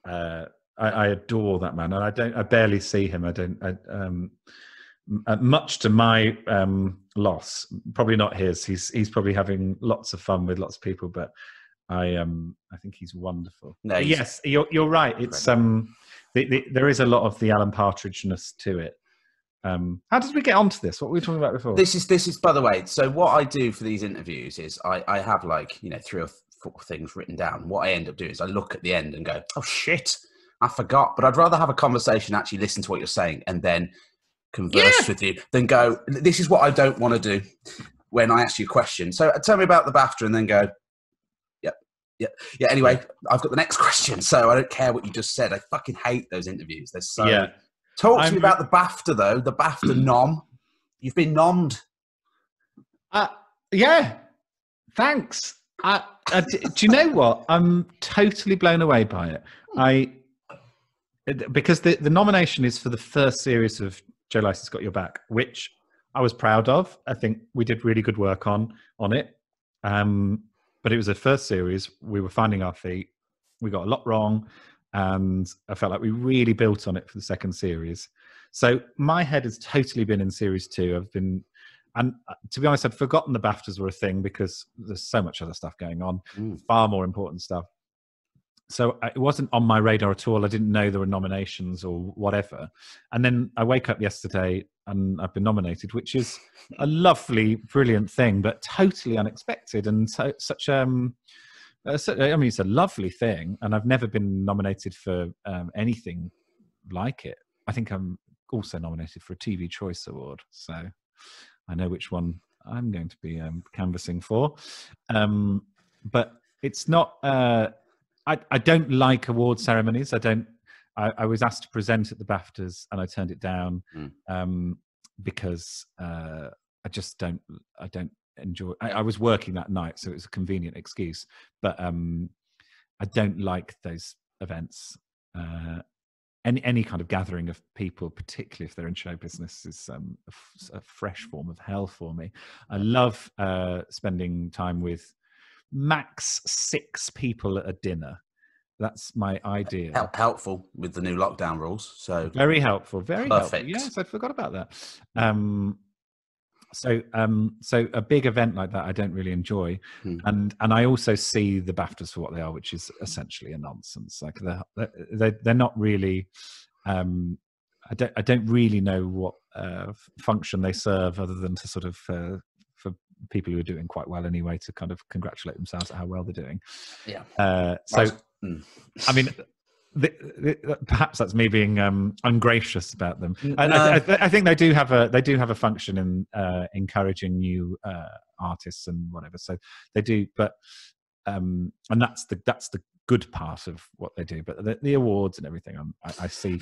I adore that man, and I barely see him. Much to my loss, probably not his. He's probably having lots of fun with lots of people, but I think he's wonderful. No, yes, you're right. It's there is a lot of the Alan Partridge-ness to it. How did we get onto this? What were we talking about before? This is, by the way, so what I do for these interviews is I have like, you know, 3 or 4 things written down. What I end up doing is I look at the end and go, oh shit, I forgot. But I'd rather have a conversation, actually listen to what you're saying and then converse with you than go, this is what I don't want to do when I ask you a question. So tell me about the BAFTA and then go, yeah. Anyway, I've got the next question. So I don't care what you just said. I fucking hate those interviews. They're so... Yeah. Talk to me about the BAFTA, though. The BAFTA nom. You've been nommed. Yeah. Thanks. Do you know what? I'm totally blown away by it. Because the nomination is for the first series of Joe Lycett's Got Your Back, which I was proud of. I think we did really good work on it. But it was the first series. We were finding our feet. We got a lot wrong. And I felt like we really built on it for the second series. So my head has totally been in series 2. And to be honest, I'd forgotten the BAFTAs were a thing because there's so much other stuff going on, far more important stuff. So it wasn't on my radar at all. I didn't know there were nominations or whatever. And then I wake up yesterday and I've been nominated, which is a lovely, brilliant thing, but totally unexpected and such I mean, it's a lovely thing, and I've never been nominated for anything like it. I think I'm also nominated for a TV Choice Award, so I know which one I'm going to be canvassing for. But it's not... I don't like award ceremonies. I was asked to present at the BAFTAs, and I turned it down because I just don't enjoy. I was working that night, so it was a convenient excuse. But I don't like those events. Any kind of gathering of people, particularly if they're in show business, is a fresh form of hell for me. I love spending time with max 6 people at a dinner. That's my idea. Helpful with the new lockdown rules. So very helpful. Very perfect. Helpful. Yes, I forgot about that. So a big event like that I don't really enjoy, and I also see the BAFTAs for what they are, which is essentially a nonsense. Like they're not really. I don't really know what function they serve, other than to sort of for people who are doing quite well anyway, to kind of congratulate themselves at how well they're doing. Yeah. I mean, perhaps that's me being ungracious about them. No. I think they do have a function in encouraging new artists and whatever. So they do, but and that's the good part of what they do. But the awards and everything, I see.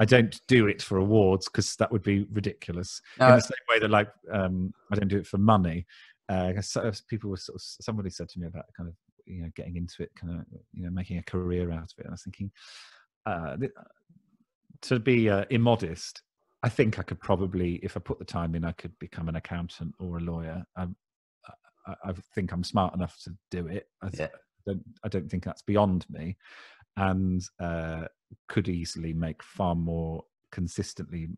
I don't do it for awards because that would be ridiculous. No. In the same way that I don't do it for money. People were somebody said to me about kind of getting into it, kind of making a career out of it. And I was thinking, to be immodest, I think I could probably, if I put the time in, I could become an accountant or a lawyer. I think I'm smart enough to do it. I don't think that's beyond me, and could easily make far more consistently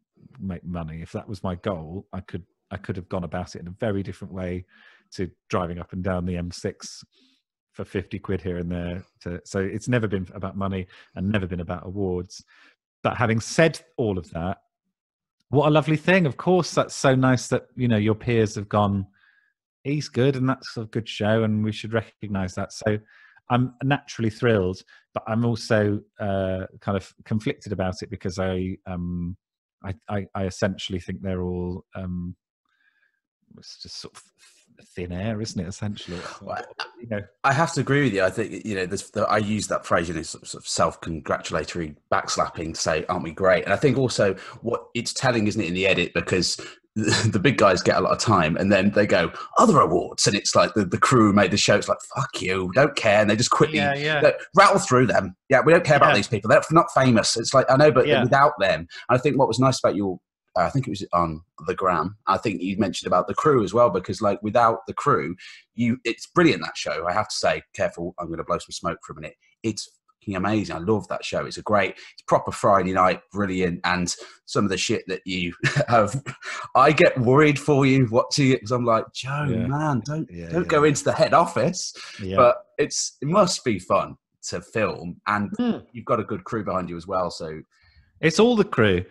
make money. If that was my goal, I could have gone about it in a very different way to driving up and down the M6 for 50 quid here and there. So it's never been about money and never been about awards. But having said all of that, what a lovely thing. Of course, that's so nice that, your peers have gone, he's good and that's a good show and we should recognise that. So I'm naturally thrilled, but I'm also kind of conflicted about it because I essentially think they're all it's just sort of thin air, isn't it? Essentially, I have to agree with you. I think I use that phrase, sort of self-congratulatory backslapping to say, "Aren't we great?" And I think also what it's telling, isn't it, in the edit, because the big guys get a lot of time, and then they go other awards, and it's like the crew made the show. It's like, fuck you, don't care, and they just quickly rattle through them. Yeah, we don't care about these people. They're not famous. It's like, I know, but without them, and I think what was nice about your, I think it was on the gram, I think you mentioned about the crew as well, because like without the crew, it's brilliant, that show. I have to say, careful, I'm going to blow some smoke for a minute. It's amazing. I love that show. It's proper Friday night, brilliant. And some of the shit that you have, I get worried for you watching it because I'm like, Joe, man, don't go into the head office. But it must be fun to film, and you've got a good crew behind you as well. So it's all the crew.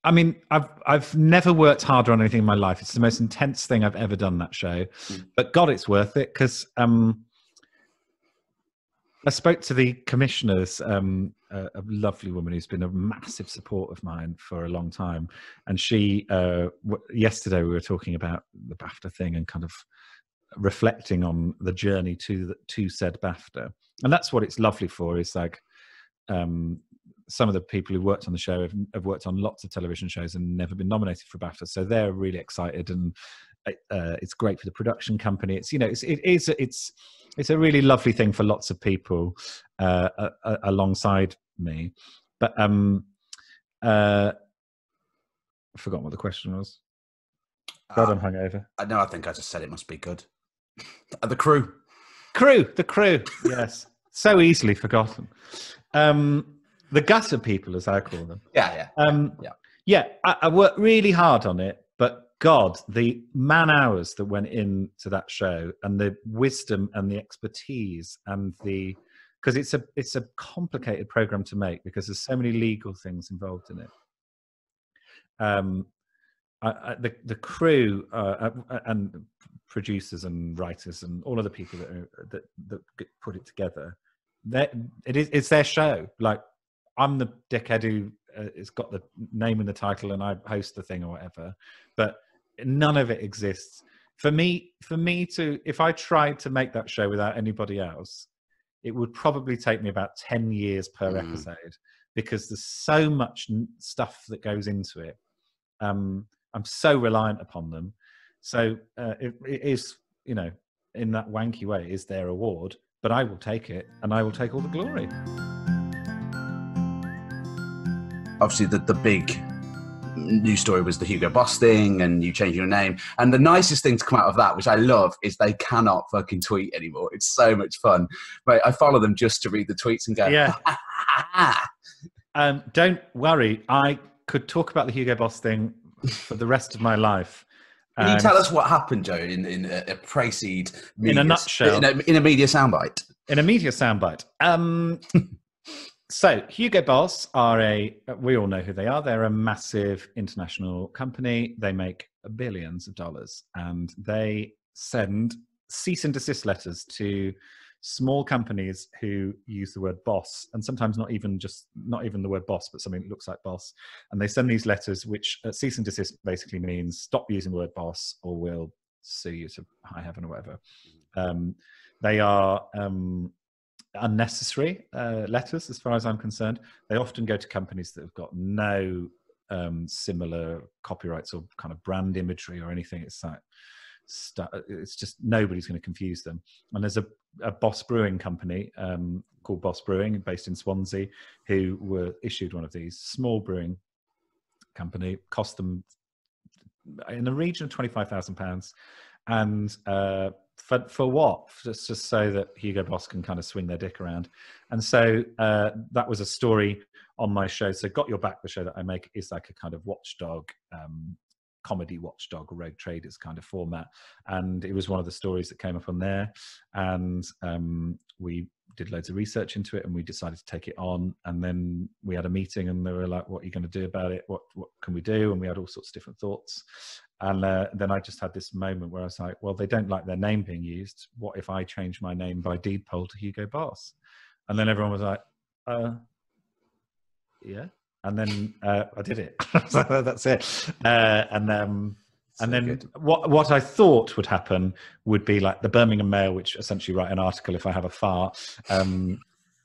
I mean, I've never worked harder on anything in my life. It's the most intense thing I've ever done, that show. But God, it's worth it, because I spoke to the commissioners, a lovely woman who's been a massive support of mine for a long time. And she, yesterday we were talking about the BAFTA thing and kind of reflecting on the journey to said BAFTA. And that's what it's lovely for, is like some of the people who worked on the show have worked on lots of television shows and never been nominated for BAFTA. So they're really excited, and it's great for the production company. It's a really lovely thing for lots of people alongside me. But I've forgotten what the question was. God, I'm hungover. No, I think I just said it must be good. The crew. The crew. Yes, so easily forgotten. The gutter people, as I call them. I worked really hard on it, but God, the man hours that went into that show, and the wisdom and the expertise, and because it's a complicated program to make, because there's so many legal things involved in it. The crew and producers and writers and all of the people that put it together, it's their show. Like, I'm the dickhead who it's got the name in the title and I host the thing or whatever, but none of it exists. For me to, if I tried to make that show without anybody else, it would probably take me about 10 years per episode, because there's so much stuff that goes into it. I'm so reliant upon them. So it is, in that wanky way, is their award, but I will take it, and I will take all the glory. Obviously, the big news story was the Hugo Boss thing, and you changing your name. And the nicest thing to come out of that, which I love, is they cannot fucking tweet anymore. It's so much fun. Right, I follow them just to read the tweets and go, don't worry. I could talk about the Hugo Boss thing for the rest of my life. Can you tell us what happened, Joe, in a precede, in a nutshell, in a media soundbite? In a media soundbite. So Hugo Boss we all know who they are. They're a massive international company. They make billions of dollars, and they send cease and desist letters to small companies who use the word boss, and sometimes not even the word boss, but something that looks like boss. And they send these letters, which cease and desist basically means stop using the word boss or we'll sue you to high heaven or whatever. They are unnecessary letters as far as I'm concerned. They often go to companies that have got no similar copyrights or kind of brand imagery or anything. It's like it's just nobody's going to confuse them. And there's a Boss Brewing company called Boss Brewing, based in Swansea, who were issued one of these. Small brewing company, cost them in the region of £25,000, and for what? Just so that Hugo Boss can kind of swing their dick around. And so that was a story on my show. So Got Your Back, the show that I make, is like a kind of watchdog, comedy watchdog, rogue traders kind of format. And it was one of the stories that came up on there. And we did loads of research into it, and we decided to take it on. And then we had a meeting, and they were like, what are you going to do about it? What can we do? And we had all sorts of different thoughts. And then I just had this moment where I was like, well, they don't like their name being used. What if I change my name by deed poll to Hugo Boss? And then everyone was like, yeah. And then I did it. So that's it. And then good. What I thought would happen would be like the Birmingham Mail, which essentially write an article if I have a fart,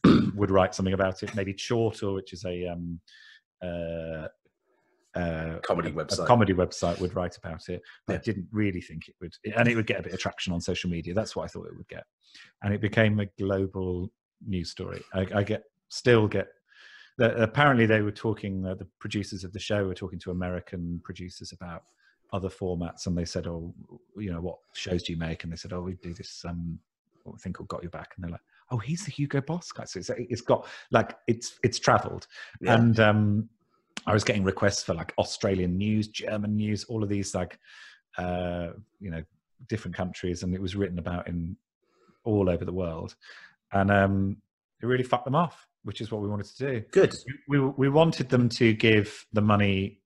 would write something about it. Maybe Chortle, which is a comedy website. A comedy website would write about it. But I didn't really think it would, and it would get a bit of traction on social media. That's what I thought it would get, and it became a global news story. I still get. Apparently, they were talking. The producers of the show were talking to American producers about other formats, and they said, "Oh, you know, what shows do you make?" And they said, "Oh, we do this thing called Got Your Back." And they're like, "Oh, he's the Hugo Boss guy." So it's got like it's travelled, and I was getting requests for like Australian news, German news, all of these like different countries, and it was written about in all over the world, and it really fucked them off, which is what we wanted to do. Good. We wanted them to give the money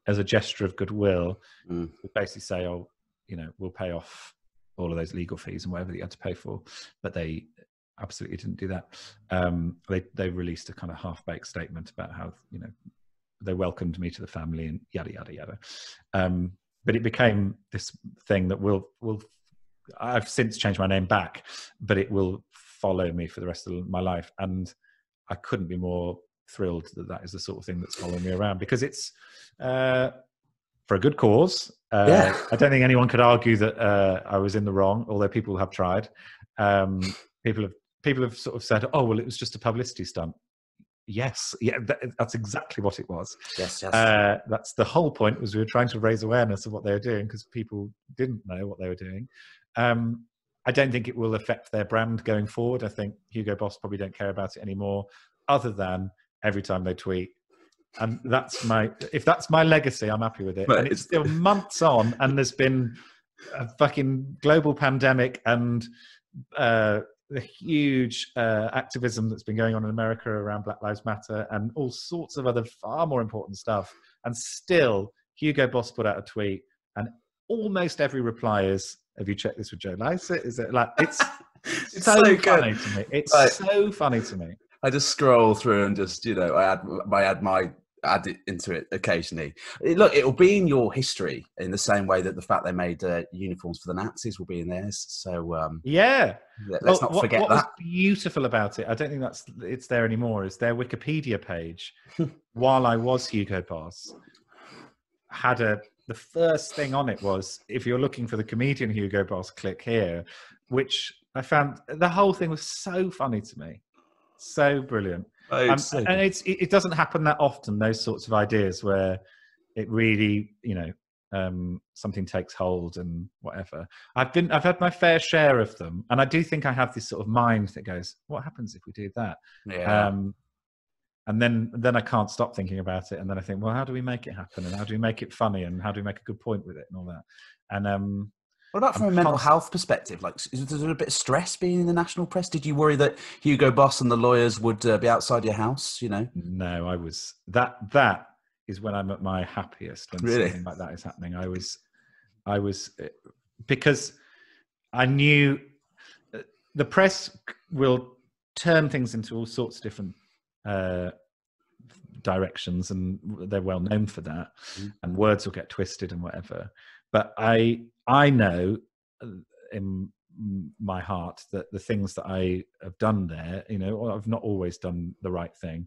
as a gesture of goodwill. We basically say, oh, you know, we'll pay off all of those legal fees and whatever that you had to pay for. But they absolutely didn't do that. They released a kind of half-baked statement about how, you know, they welcomed me to the family and yada, yada, yada. But it became this thing that I've since changed my name back, but it will follow me for the rest of my life. And I couldn't be more thrilled that is the sort of thing that's following me around, because it's for a good cause. I don't think anyone could argue that I was in the wrong, although people have tried. People have sort of said, "Oh, well, it was just a publicity stunt." Yes, yeah, that's exactly what it was. Yes. That's the whole point. Was we were trying to raise awareness of what they were doing, because people didn't know what they were doing. I don't think it will affect their brand going forward. I think Hugo Boss probably don't care about it anymore, other than every time they tweet. And if that's my legacy, I'm happy with it. But and it's still months on, and there's been a fucking global pandemic and the huge activism that's been going on in America around Black Lives Matter and all sorts of other far more important stuff. And still, Hugo Boss put out a tweet, and almost every reply is, "Have you checked this with Joe Lycett?" Is it like it's so funny to me? It's so funny to me. I just scroll through and just, you know, I add it into it occasionally. Look, it'll be in your history in the same way that the fact they made uniforms for the Nazis will be in theirs. So let's not forget that. What was beautiful about it, I don't think it's there anymore, is their Wikipedia page. While I was Hugo Boss, had the first thing on it was, if you're looking for the comedian Hugo Boss, click here, which I found the whole thing was so funny to me. So brilliant. And it doesn't happen that often, those sorts of ideas where it really, you know, something takes hold and whatever. I've had my fair share of them, and I do think I have this sort of mind that goes, what happens if we do that? And then I can't stop thinking about it, and then I think, well, how do we make it happen, and how do we make it funny, and how do we make a good point with it, and all that. And what about from a mental health perspective? Like, is there a bit of stress being in the national press? Did you worry that Hugo Boss and the lawyers would be outside your house? You know? No, I was. That is when I'm at my happiest when something like that is happening. I was because I knew the press will turn things into all sorts of different directions, and they're well known for that. And words will get twisted and whatever. But I know in my heart that the things that I have done there, I've not always done the right thing,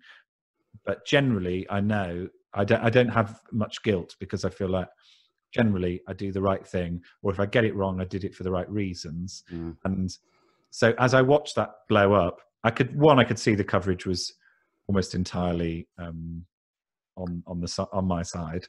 but generally I know I don't have much guilt, because I feel like generally I do the right thing, or if I get it wrong, I did it for the right reasons. And so as I watched that blow up, I could see the coverage was almost entirely on my side.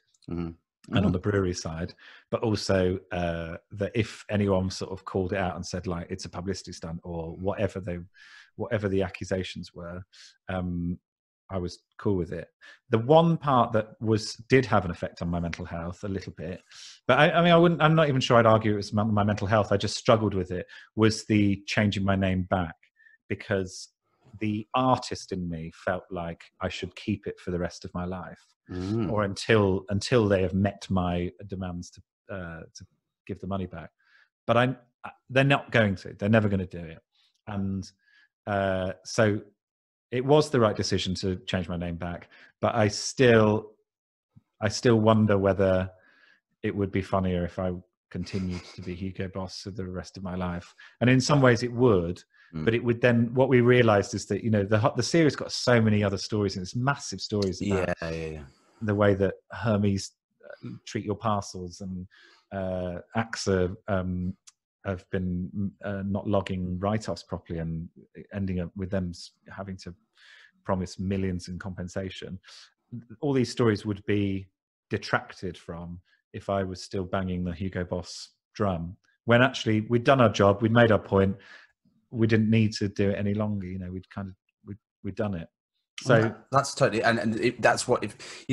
And on the brewery side, but also that if anyone sort of called it out and said like it's a publicity stunt or whatever the accusations were, I was cool with it. The one part that did have an effect on my mental health a little bit, but I'm not even sure I'd argue it was my mental health. I just struggled with it, was the changing my name back, because the artist in me felt like I should keep it for the rest of my life, or until they have met my demands to give the money back. But they're not going to. They're never going to do it. And so it was the right decision to change my name back. But I still wonder whether it would be funnier if I continued to be Hugo Boss for the rest of my life. And in some ways it would. But it would then, what we realized is that, the series got so many other stories, and it's massive stories about the way that Hermes treat your parcels, and AXA have been not logging write-offs properly, and ending up with them having to promise millions in compensation. All these stories would be detracted from if I was still banging the Hugo Boss drum, when actually we'd done our job, we'd made our point. We didn't need to do it any longer. We'd done it. So that's totally, that's what, if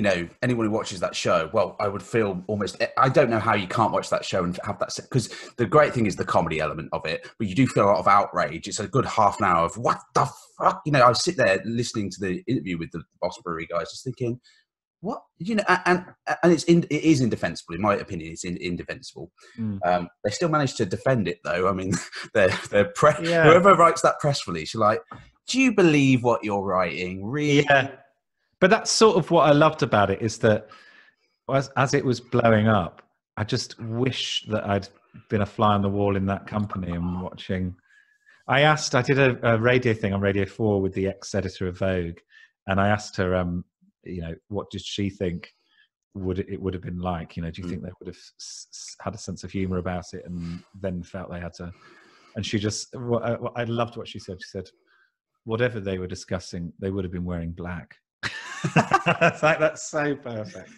anyone who watches that show, well, I would feel almost, I don't know how you can't watch that show and have that, because the great thing is the comedy element of it, but you do feel a lot of outrage. It's a good half an hour of what the fuck, I sit there listening to the interview with the Boss Brewery guys, just thinking, what, and it is indefensible, in my opinion. It's indefensible. They still managed to defend it, though. I mean, whoever writes that press release, you're like, do you believe what you're writing? Really? Yeah. But that's sort of what I loved about it, is that as it was blowing up, I just wish that I'd been a fly on the wall in that company and watching. I did a radio thing on Radio 4 with the ex-editor of Vogue, and I asked her, what did she think it would have been like? Do you think they would have had a sense of humor about it, and then felt they had to? And she just, I loved what she said. She said, whatever they were discussing, they would have been wearing black. It's like, that's so perfect.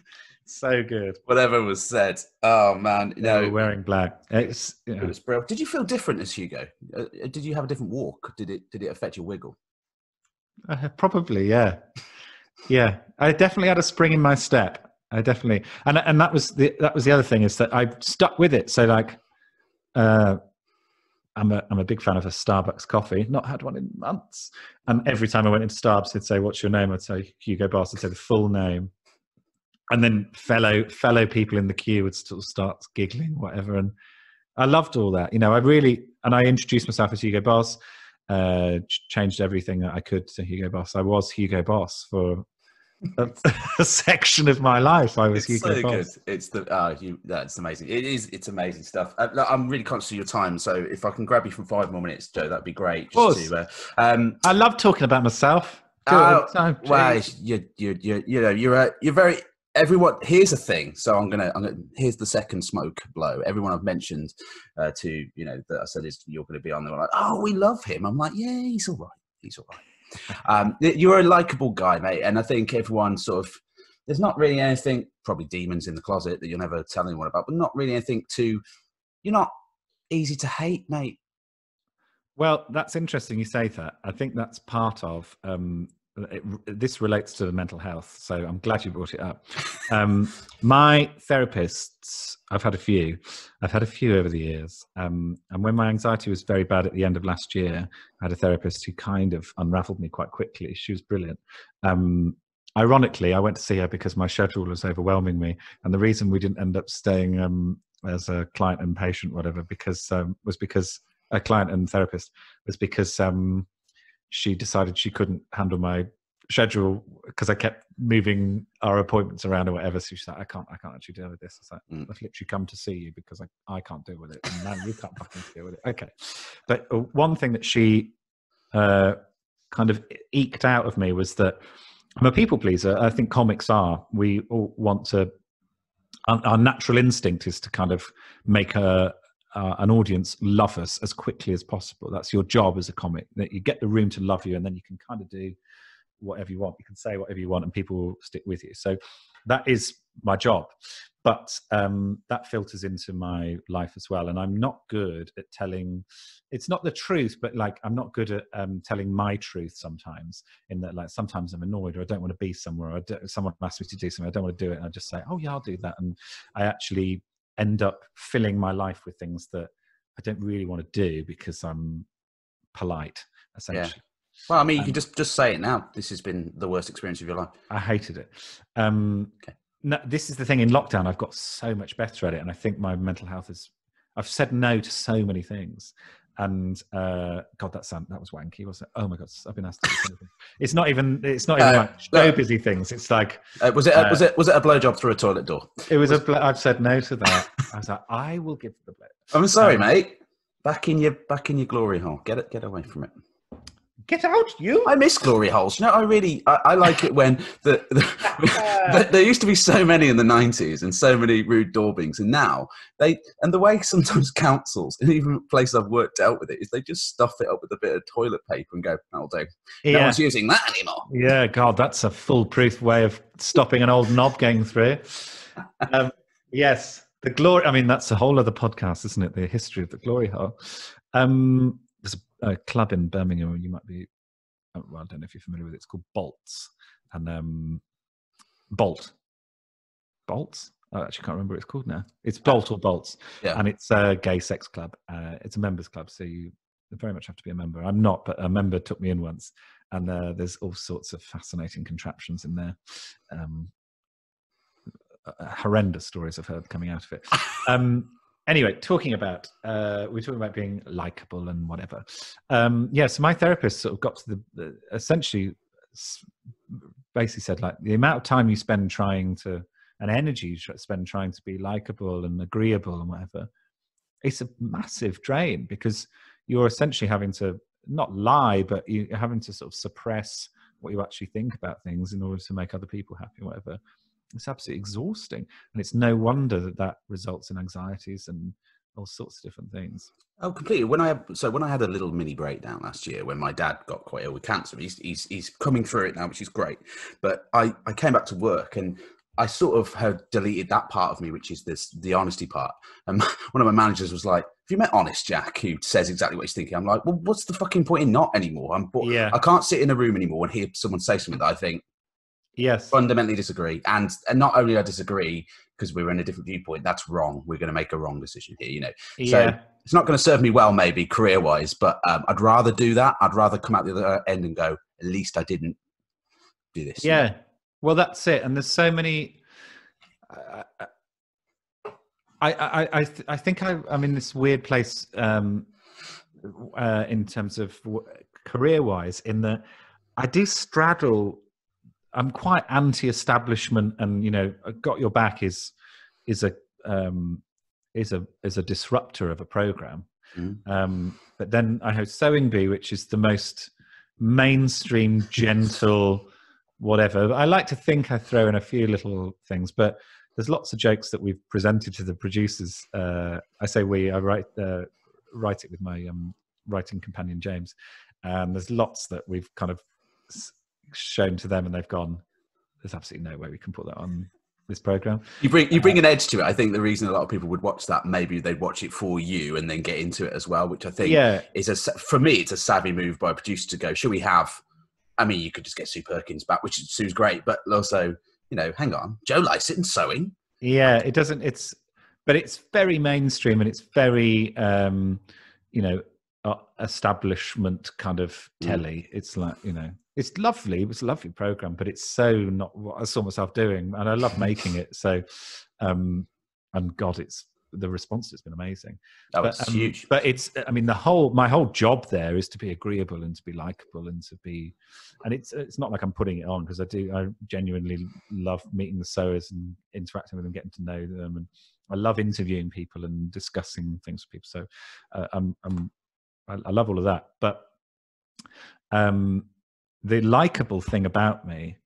So good. Whatever was said. Oh, man. They were wearing black. It was brilliant. Did you feel different as Hugo? Did you have a different walk? Did it affect your wiggle? Probably, yeah. Yeah, I definitely had a spring in my step. I definitely, and that was the other thing, is that I stuck with it. So like, I'm a big fan of a Starbucks coffee. Not had one in months. And every time I went into Starbucks, they'd say, "What's your name?" I'd say Hugo Boss. I'd say the full name, and then fellow people in the queue would still start giggling, whatever. And I loved all that. I introduced myself as Hugo Boss. Changed everything that I could to Hugo Boss. I was Hugo Boss for a section of my life. I was Hugo Boss. Good. It's that's amazing. It's amazing stuff. I'm really conscious of your time, so if I can grab you for 5 more minutes, Joe, that'd be great. I love talking about myself. Well, you're very. Everyone, here's the thing. So I'm gonna. Here's the second smoke blow. Everyone I've mentioned to, that I said is you're going to be on. They're like, oh, we love him. I'm like, yeah, he's all right. He's all right. You're a likable guy, mate, and I think everyone sort of. There's not really anything, probably demons in the closet that you'll never tell anyone about, but not really anything to. You're not easy to hate, mate. Well, that's interesting you say that. I think that's part of. This relates to the mental health, so I'm glad you brought it up. My therapists, I've had a few over the years, and when my anxiety was very bad at the end of last year, I had a therapist who kind of unraveled me quite quickly. She was brilliant. Ironically, I went to see her because my schedule was overwhelming me, and the reason we didn't end up staying as a client and patient, whatever, was because a client and therapist, was because she decided she couldn't handle my schedule because I kept moving our appointments around or whatever. So she's like, I can't actually deal with this. It's like, I've literally come to see you because I can't deal with it. And now you can't fucking deal with it. Okay. But one thing that she kind of eked out of me was that I'm a people pleaser. I think comics are. We all want to, our natural instinct is to kind of make an audience love us as quickly as possible. That's your job as a comic, that you get the room to love you, and then you can kind of do whatever you want. You can say whatever you want and people will stick with you. So that is my job. But that filters into my life as well. And I'm not good at telling, it's not the truth, but like I'm not good at telling my truth sometimes, in that like sometimes I'm annoyed or I don't want to be somewhere, or someone asks me to do something, I don't want to do it. And I just say, oh yeah, I'll do that. And I actually end up filling my life with things that I don't really want to do because I'm polite, essentially. Yeah. Well, I mean, you can just say it now. This has been the worst experience of your life. I hated it. Okay. No, this is the thing. In lockdown, I've got so much better at it, and I think my mental health is. I've said no to so many things, and God, that was wanky, wasn't it? Oh my God, I've been asked to do something. It's not even like show busy things. It's like was it a blowjob through a toilet door? It was I've said no to that. I was like, I will give the blow. I'm sorry, mate. Back in your glory hole. Get away from it. Get out, you! I miss glory holes. You know, I like it when there used to be so many in the 90s and so many rude daubings, and now and the way sometimes councils and even places I've worked out with it is they just stuff it up with a bit of toilet paper and go, that'll do. No one's using that anymore. Yeah, God, that's a foolproof way of stopping an old knob going through. Yes, the glory. I mean, that's a whole other podcast, isn't it? The history of the glory hole. There's a club in Birmingham, you might be, well, I don't know if you're familiar with it. It's called Bolts. And Bolts? I actually can't remember what it's called now. It's Bolt or Bolts. Yeah. And it's a gay sex club. It's a members club, so you very much have to be a member. I'm not, but a member took me in once. And there's all sorts of fascinating contraptions in there. Horrendous stories I've heard coming out of it. Anyway, we're talking about being likable and whatever. So my therapist sort of got to the essentially basically said, like, the amount of time you spend and energy you spend trying to be likable and agreeable and whatever, it's a massive drain, because you're essentially having to not lie, but you're having to sort of suppress what you actually think about things in order to make other people happy, whatever. It's absolutely exhausting, and it's no wonder that results in anxieties and all sorts of different things. Oh, completely. When I had a little mini breakdown last year when my dad got quite ill with cancer, he's coming through it now, which is great. But I came back to work and I sort of had deleted that part of me, which is the honesty part. And one of my managers was like, "Have you met Honest Jack, who says exactly what he's thinking?" I'm like, "Well, what's the fucking point in not anymore? I'm bored. Yeah. I can't sit in a room anymore and hear someone say something that I think." Yes. Fundamentally disagree. And not only I disagree because we were in a different viewpoint, that's wrong. We're going to make a wrong decision here, you know. Yeah. So it's not going to serve me well, maybe career-wise, but I'd rather do that. I'd rather come out the other end and go, at least I didn't do this. Yeah. You know? Well, that's it. And there's so many... I think I'm in this weird place in terms of career-wise, in that I do straddle... I'm quite anti-establishment, and you know, Got Your Back is a disruptor of a program. But then I host Sewing Bee, which is the most mainstream, gentle, whatever. I like to think I throw in a few little things, but there's lots of jokes that we've presented to the producers. I say we. I write it with my writing companion James, and there's lots that we've kind of shown to them and they've gone, there's absolutely no way we can put that on this program. You bring an edge to it. I think the reason a lot of people would watch that, maybe they'd watch it for you and then get into it as well, which I think is for me, it's a savvy move by a producer to go, should we have, I mean, you could just get Sue Perkins back, which Sue's great, but also, you know, hang on, Joe Lycett and sewing. Yeah, it doesn't, but it's very mainstream and it's very, you know, establishment kind of telly. It's like, you know, it's lovely. It was a lovely program, but it's so not what I saw myself doing, and I love making it. So, and God, it's the response has been amazing. Oh, it's huge. But it's, I mean, my whole job there is to be agreeable and to be likable and to be, and it's not like I'm putting it on, because I genuinely love meeting the sewers and interacting with them, getting to know them, and I love interviewing people and discussing things with people. So I love all of that. But the likable thing about me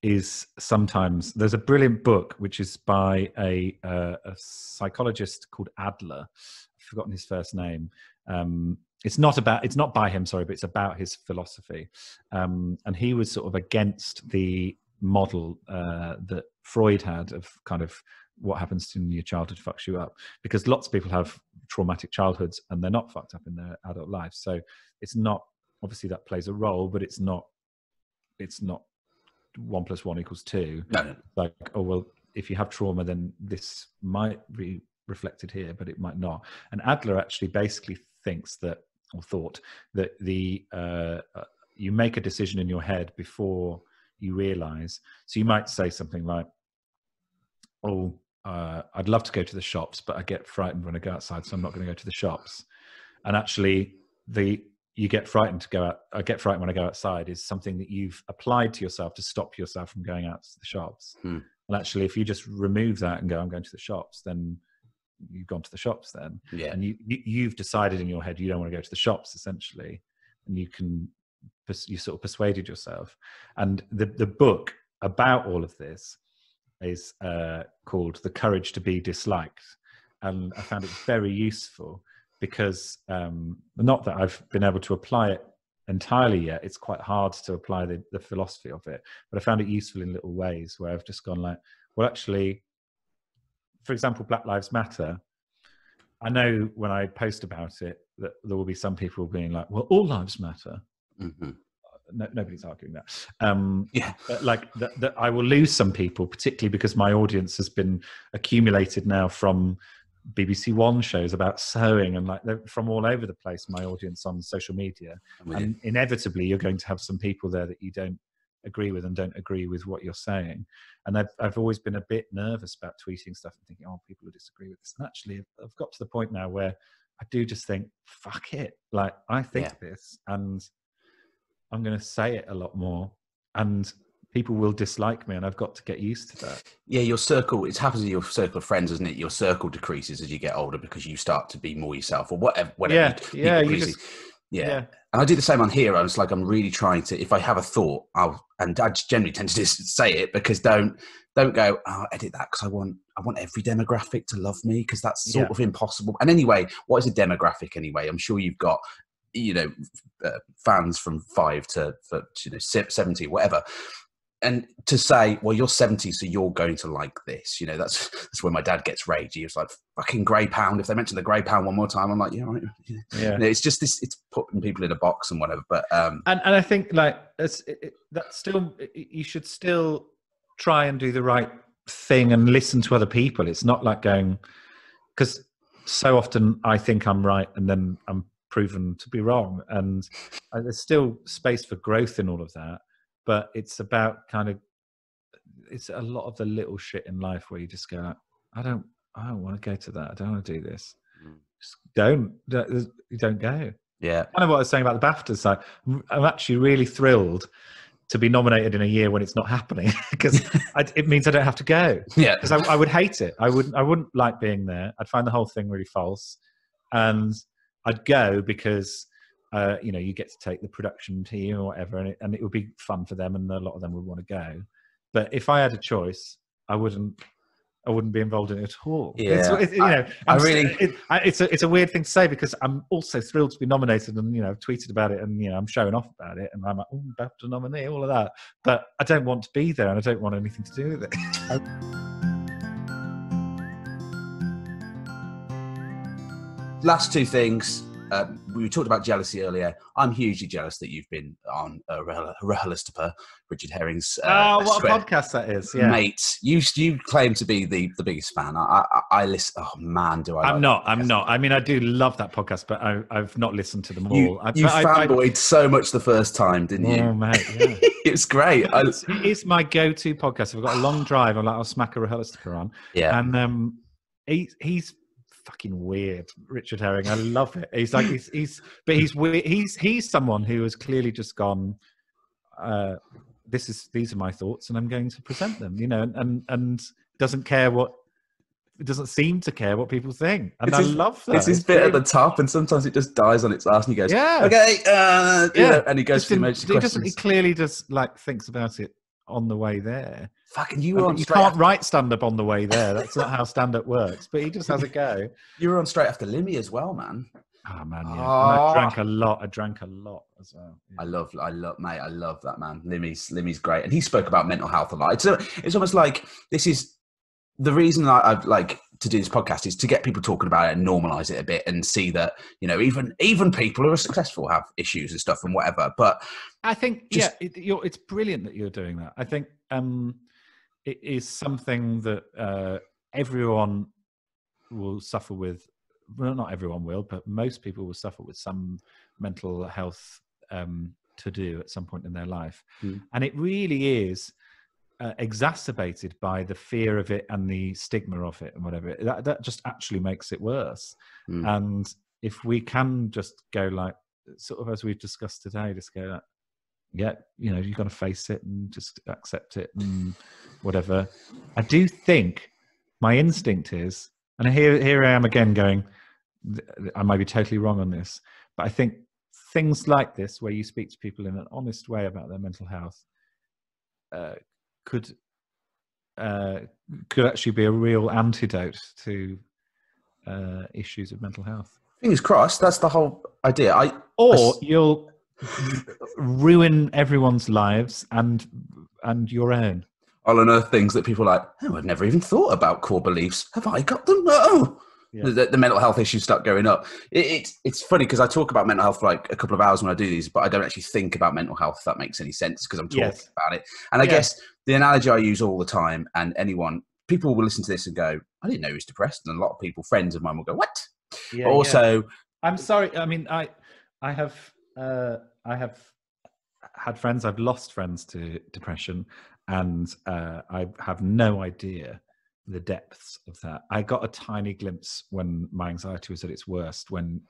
is sometimes there's a brilliant book which is by a psychologist called Adler. I've forgotten his first name. It's not by him, sorry, but it's about his philosophy. And he was sort of against the model that Freud had of kind of what happens in your childhood fucks you up, because lots of people have traumatic childhoods and they're not fucked up in their adult lives. So it's not, obviously that plays a role, but it's not 1 + 1 = 2. No. Like, oh, well, if you have trauma, then this might be reflected here, but it might not. And Adler actually basically thought that you make a decision in your head before you realize. So you might say something like, oh, I'd love to go to the shops, but I get frightened when I go outside, so I'm not going to go to the shops. And actually, you get frightened to go out. I get frightened when I go outside is something that you've applied to yourself to stop yourself from going out to the shops. And actually, if you just remove that and go, I'm going to the shops, then you've gone to the shops then. Yeah. And you've decided in your head you don't want to go to the shops, essentially. And you sort of persuaded yourself. And the book about all of this is called The Courage to be Disliked. And I found it very useful, because not that I've been able to apply it entirely yet. It's quite hard to apply the philosophy of it, but I found it useful in little ways where I've just gone like, well, actually, for example, Black Lives Matter. I know when I post about it that there will be some people being like, well, all lives matter. Mm-hmm. No, nobody's arguing that. Yeah. But like that I will lose some people, particularly because my audience has been accumulated now from BBC One shows about sewing, and like they're from all over the place, my audience on social media. And inevitably you're going to have some people there that you don't agree with and don't agree with what you're saying. And I've always been a bit nervous about tweeting stuff and thinking, oh, people will disagree with this. And actually I've got to the point now where I do just think, fuck it. Like, I think this, and I'm going to say it a lot more, and people will dislike me, and I've got to get used to that. Yeah, your circle, it happens in your circle of friends, isn't it? Your circle decreases as you get older because you start to be more yourself, or whatever. And I do the same on here. I'm really trying to, if I have a thought, and I generally tend to just say it, because don't go, oh, edit that, because I want every demographic to love me, because that's sort of impossible. And anyway, what is a demographic anyway? I'm sure you've got, fans from 5 to 70, whatever. And to say, well, you're 70, so you're going to like this. That's when my dad gets rage. He was like, fucking grey pound. If they mention the grey pound one more time, I'm like, yeah, right. Yeah. It's just this, it's putting people in a box and whatever. But and I think like you should still try and do the right thing and listen to other people. It's not like going, because so often I think I'm right and then I'm proven to be wrong. And there's still space for growth in all of that. But it's about it's a lot of the little shit in life where you just go, I don't want to go to that. I don't want to do this. Just you don't go. Yeah. Kind of what I was saying about the BAFTAs. Like, I'm actually really thrilled to be nominated in a year when it's not happening, because it means I don't have to go. Yeah. Because I would hate it. I wouldn't like being there. I'd find the whole thing really false. And I'd go because you get to take the production team or whatever, and it would be fun for them, and a lot of them would want to go. But if I had a choice, I wouldn't be involved in it at all. Yeah, it's a weird thing to say, because I'm also thrilled to be nominated, and I've tweeted about it, and I'm showing off about it, and I'm like, oh, BAFTA nominee, all of that. But I don't want to be there, and I don't want anything to do with it. Last two things. We talked about jealousy earlier. I'm hugely jealous that you've been on Rahalistiper, Richard Herring's. What a podcast that is, yeah. Mate, you claim to be the biggest fan. I listen. Oh man, do I? I'm not. I mean, I do love that podcast, but I've not listened to them all. You fanboyed so much the first time, didn't you? Oh mate, yeah. It was great. It is my go-to podcast. If I've got a long drive, I'll smack a Rahalistiper on. Yeah, and he's fucking weird, Richard Herring. I love it. He's like he's weird. He's someone who has clearly just gone. These are my thoughts, and I'm going to present them. You know, and doesn't care what. It doesn't seem to care what people think, and I love that. It's his bit at the top, and sometimes it just dies on its ass, and he goes, Yeah. "Okay," you know, and he goes through emergency questions. He clearly just like thinks about it on the way there. Fucking you were on. You can't write stand-up on the way there. That's not how stand-up works. But he just has a go. You were on straight after Limmy as well, man. Oh man, yeah. And I drank a lot as well. Yeah. I love, mate. I love that, man. Limmy's great, and he spoke about mental health a lot. It's almost like this is. The reason I'd like to do this podcast is to get people talking about it and normalize it a bit and see that, you know, even people who are successful have issues and stuff and whatever. But I think, it's brilliant that you're doing that. I think it is something that everyone will suffer with. Well, not everyone will, but most people will suffer with some mental health to do at some point in their life. And it really is exacerbated by the fear of it and the stigma of it and whatever. That just actually makes it worse. And if we can just go like, sort of as we've discussed today, just go like, yeah, you know, you've got to face it and just accept it and whatever. I do think my instinct is, and here I am again going, I might be totally wrong on this, but I think things like this, where you speak to people in an honest way about their mental health, could actually be a real antidote to issues of mental health. Fingers crossed. That's the whole idea. You'll ruin everyone's lives and your own. I'll unearth things that people are like, oh, I've never even thought about core beliefs. Have I got them? Oh. Yeah. The mental health issues start going up. It's funny because I talk about mental health for like a couple of hours when I do these, but I don't actually think about mental health, if that makes any sense, because I'm talking about it. And I guess the analogy I use all the time, and people will listen to this and go, I didn't know he was depressed. And a lot of people, friends of mine, will go, what? Yeah, but also, I'm sorry. I mean, I have had friends. I've lost friends to depression, and I have no idea the depths of that. I got a tiny glimpse when my anxiety was at its worst, when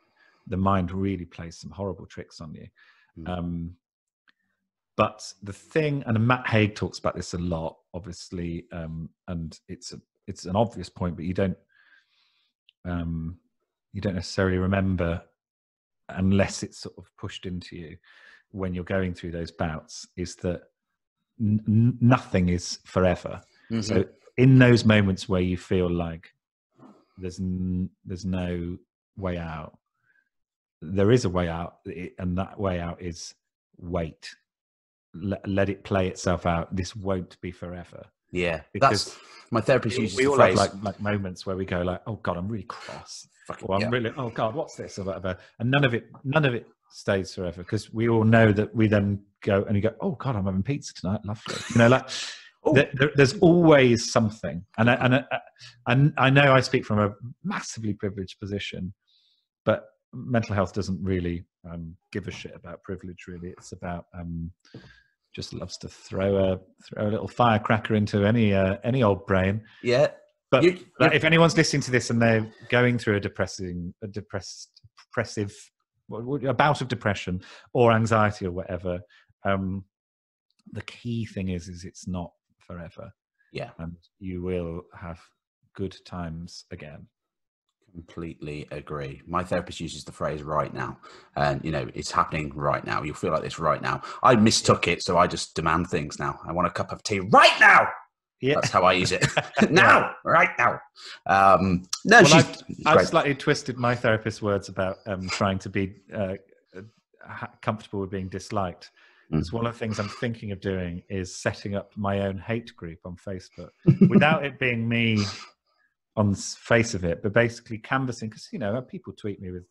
the mind really plays some horrible tricks on you. But the thing, and Matt Haig talks about this a lot, obviously, and it's an obvious point, but you don't necessarily remember unless it's sort of pushed into you when you're going through those bouts, is that nothing is forever. So in those moments where you feel like there's no way out, there is a way out, and that way out is wait. Let it play itself out. This won't be forever. Yeah, because that's my therapist uses we the all phrase. have like moments where we go like, oh God, I'm really cross. Or I'm really, oh God, what's this or whatever. And none of it stays forever, because we all know that we then go and you go, oh God, I'm having pizza tonight. Lovely. You know, like there's always something. And I know I speak from a massively privileged position, but mental health doesn't really give a shit about privilege. Really, it's about just loves to throw a little firecracker into any old brain. Yeah. But if anyone's listening to this and they're going through a bout of depression or anxiety or whatever, the key thing is it's not forever. Yeah. And you will have good times again. Completely agree. My therapist uses the phrase right now, and you know, it's happening right now. You'll feel like this right now. I mistook it, so I just demand things now. I want a cup of tea right now. Yeah, that's how I use it. Now, right now. I've slightly twisted my therapist's words about trying to be comfortable with being disliked. It's one of the things I'm thinking of doing is setting up my own hate group on Facebook without it being me on the face of it, but basically canvassing, because you know, people tweet me with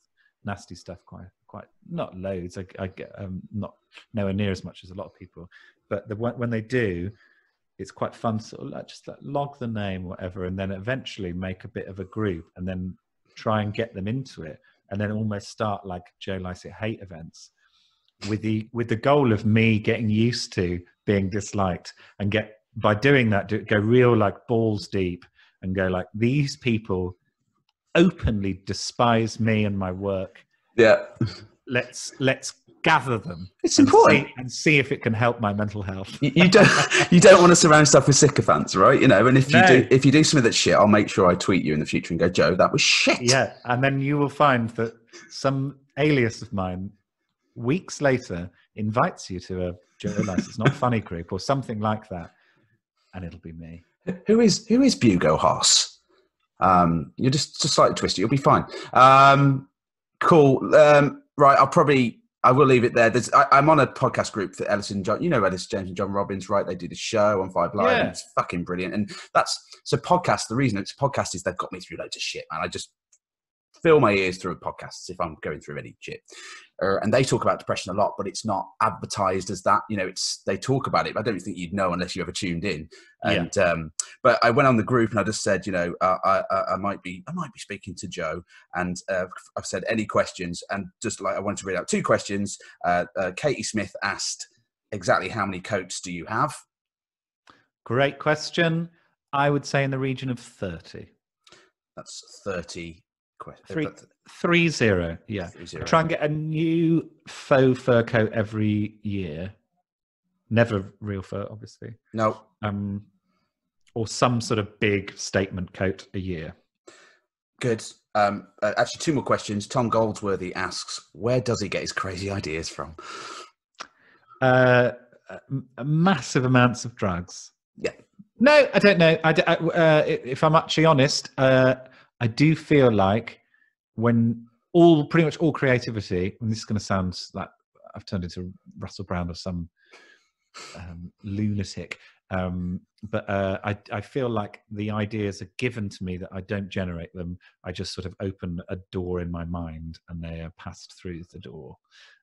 nasty stuff quite not loads. I get not nowhere near as much as a lot of people, but when they do, it's quite fun to sort of like just like log the name or whatever, and then eventually make a bit of a group and then try and get them into it, and then almost start like Joe Lycett hate events with the goal of me getting used to being disliked, and by doing that go real like balls deep and go like, these people openly despise me and my work. Yeah. Let's gather them. It's important. And see if it can help my mental health. You don't want to surround yourself with sycophants, right? You know, and if you do something that's shit, I'll make sure I tweet you in the future and go, Joe, that was shit. Yeah, and then you will find that some alias of mine weeks later invites you to a Joe Lycett's Not Funny group or something like that, and it'll be me. Who is Hugo Boss? You're just slightly twisted. You'll be fine. Cool. Right. I will leave it there. I'm on a podcast group for Ellis and John. You know Ellis James and John Robbins, right? They do the show on 5 Live. And it's fucking brilliant. And podcast. The reason it's a podcast is they've got me through loads of shit, man. I just fill my ears through podcasts if I'm going through any shit. And they talk about depression a lot, but it's not advertised as that. You know, they talk about it, but I don't think you'd know unless you ever tuned in. And but I went on the group and I just said, you know, I might be speaking to Joe, and I've said any questions, and just like I wanted to read out 2 questions. Katie Smith asked, exactly how many coats do you have? Great question. I would say in the region of 30. That's 30. 30, yeah. 30. I try and get a new faux fur coat every year. Never real fur, obviously. No. Or some sort of big statement coat a year. Good. Actually, 2 more questions. Tom Goldsworthy asks, where does he get his crazy ideas from? Massive amounts of drugs. Yeah. No, I don't know. If I'm actually honest, I do feel like when pretty much all creativity, and this is going to sound like I've turned into Russell Brand or some lunatic, but I feel like the ideas are given to me that I don't generate them. I just sort of open a door in my mind and they are passed through the door.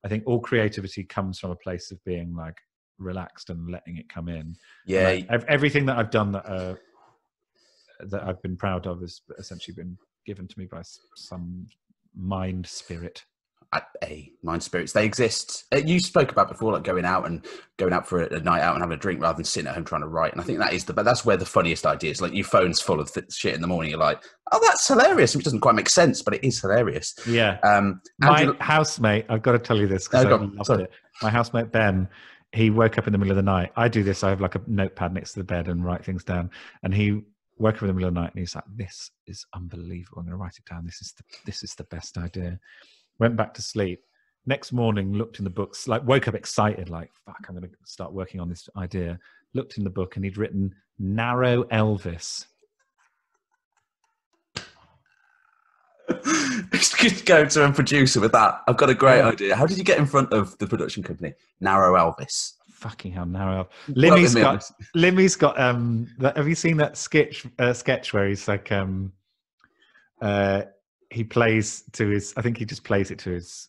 I think all creativity comes from a place of being like relaxed and letting it come in. Yeah. Everything that I've done that I've been proud of has essentially been given to me by some mind spirit. Mind spirits, they exist. You spoke about before, like going out for a night out and having a drink rather than sitting at home trying to write. And I think that's where the funniest ideas, like your phone's full of shit in the morning. You're like, oh, that's hilarious, which doesn't quite make sense, but it is hilarious. Yeah. My housemate, I've got to tell you this because I loved it. My housemate Ben, he woke up in the middle of the night. I do this. I have like a notepad next to the bed and write things down. And he woke up in the middle of the night and he's like, "This is unbelievable. I'm going to write it down. This is the best idea." Went back to sleep. Next morning, looked in the books, like woke up excited, like, fuck, I'm going to start working on this idea. Looked in the book and he'd written Narrow Elvis. Just go to a producer with that. I've got a great idea. How did you get in front of the production company? Narrow Elvis. Fucking hell, Narrow Elvis. Limmy's got, have you seen that sketch where he's like, he plays to his, I think he just plays it to his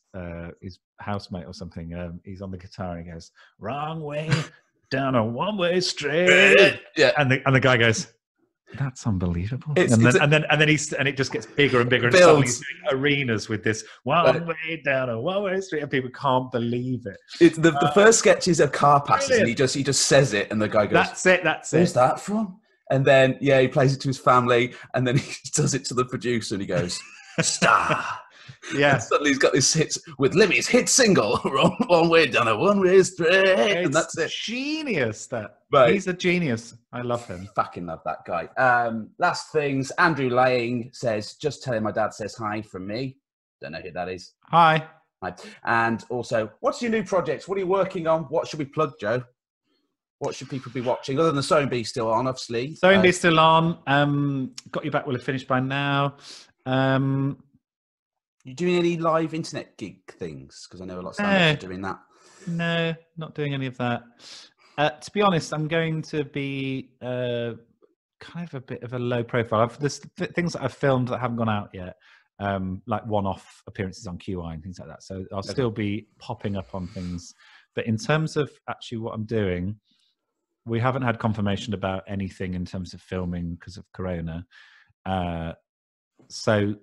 housemate or something. He's on the guitar and he goes, "Wrong way down a one-way street." Yeah. And the guy goes, "That's unbelievable." And then it just gets bigger and bigger. And suddenly he's doing arenas with this one way down a one-way street, and people can't believe it. It's the first sketch is a car passes, brilliant. And he just says it, and the guy goes, That's it. Where's that from? And then he plays it to his family, and then he does it to the producer, and he goes, "Star." Yeah. And suddenly he's got this hits with Limmy's hit single, "One Way Down a One-Way Street," and that's it. Genius, that. Right. He's a genius. I love him. Fucking love that guy. Last things, Andrew Lang says, "Just tell him my dad says hi from me." Don't know who that is. Hi. And also, what's your new projects? What are you working on? What should we plug, Joe? What should people be watching? Other than Sewing Bee still on, obviously. Sewing Bee still on. Got Your Back will have finished by now. You doing any live internet gig things? Because I know a lot of stand-ups are doing that. No, not doing any of that. To be honest, I'm going to be kind of a bit of a low profile. There's things that I've filmed that haven't gone out yet, like one-off appearances on QI and things like that. So I'll still be popping up on things. But in terms of actually what I'm doing, we haven't had confirmation about anything in terms of filming because of Corona. So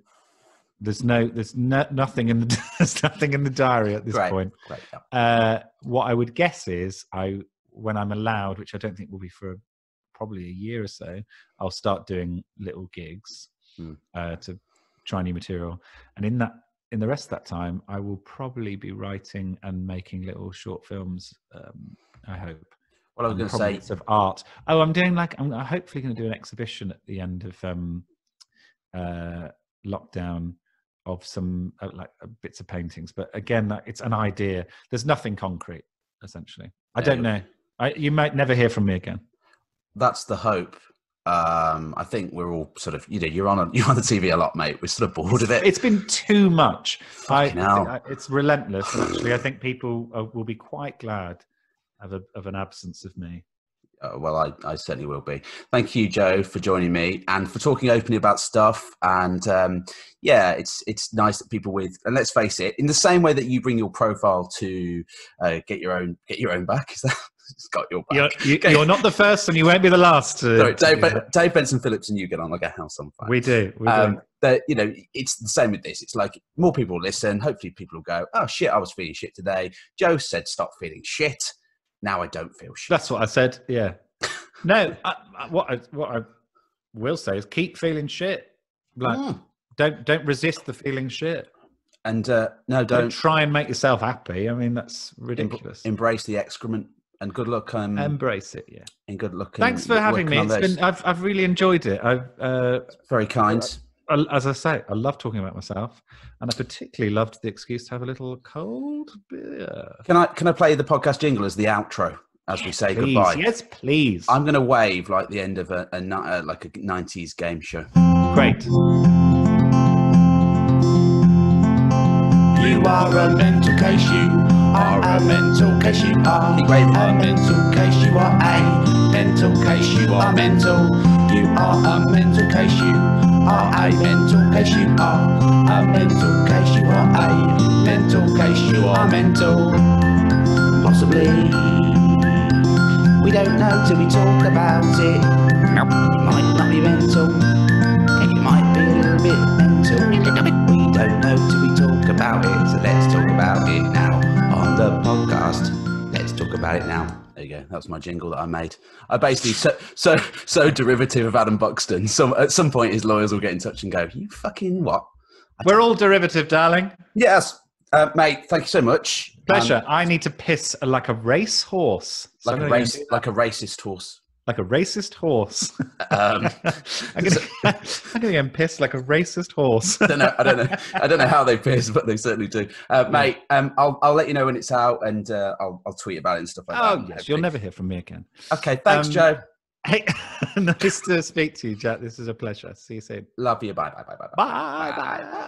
there's nothing in the diary at this point. Great, yeah. What I would guess is when I'm allowed, which I don't think will be for probably a year or so, I'll start doing little gigs to try new material. And in the rest of that time, I will probably be writing and making little short films. I hope. What I was going to say, bits of art. Oh, I'm doing I'm hopefully going to do an exhibition at the end of lockdown of some bits of paintings. But again, it's an idea. There's nothing concrete, essentially. I don't know. You might never hear from me again. That's the hope. I think we're all sort of, you're on the TV a lot, mate. We're sort of bored of it. It's been too much. It's relentless. And actually, I think people will be quite glad of an absence of me. Well, I certainly will be. Thank you, Joe, for joining me and for talking openly about stuff. And it's nice that people and let's face it, in the same way that you bring your profile to get your own back, is that? It's got your back. You're not the first, and you won't be the last. Sorry, Dave Benson Phillips and you get on like a house on fire. We do. It's the same with this. It's like more people listen. Hopefully, people will go, "Oh shit, I was feeling shit today." Joe said, "Stop feeling shit." Now I don't feel shit. That's what I said. Yeah. No. What I will say is keep feeling shit. Like don't resist the feeling shit. And don't try and make yourself happy. I mean, that's ridiculous. Embrace the excrement. And good luck. Embrace it, yeah. And good luck. Thanks for having me. I've really enjoyed it. Very kind. As I say, I love talking about myself, and I particularly loved the excuse to have a little cold beer. Can I play the podcast jingle as the outro as we say goodbye? Yes, please. I'm going to wave like the end of a 90s game show. Great. You are a mental case, you are a mental case, you are a mental case, you are a mental case, you are mental. You are a mental case, you are a mental case, you are a mental case, you are a mental case, you are mental. Possibly, we don't know till we talk about it. Nope. You might not be mental, and you might be a little bit mental. We don't know till we talk about it, so let's talk about it now on the podcast. Let's talk about it now. There you go. That was my jingle that I made. I basically so derivative of Adam Buxton. So at some point, his lawyers will get in touch and go, "You fucking what?" We're all derivative, darling. Yes, mate. Thank you so much. Pleasure. I need to piss like a race horse. Like a racist horse. Like a racist horse. I'm gonna go and piss like a racist horse. I don't know how they piss, but they certainly do. Mate, I'll let you know when it's out, and I'll tweet about it and stuff like that. Oh yes, you'll never hear from me again. Okay, thanks, Joe. Hey, nice to speak to you, Jack. This is a pleasure. See you soon. Love you. Bye. Bye.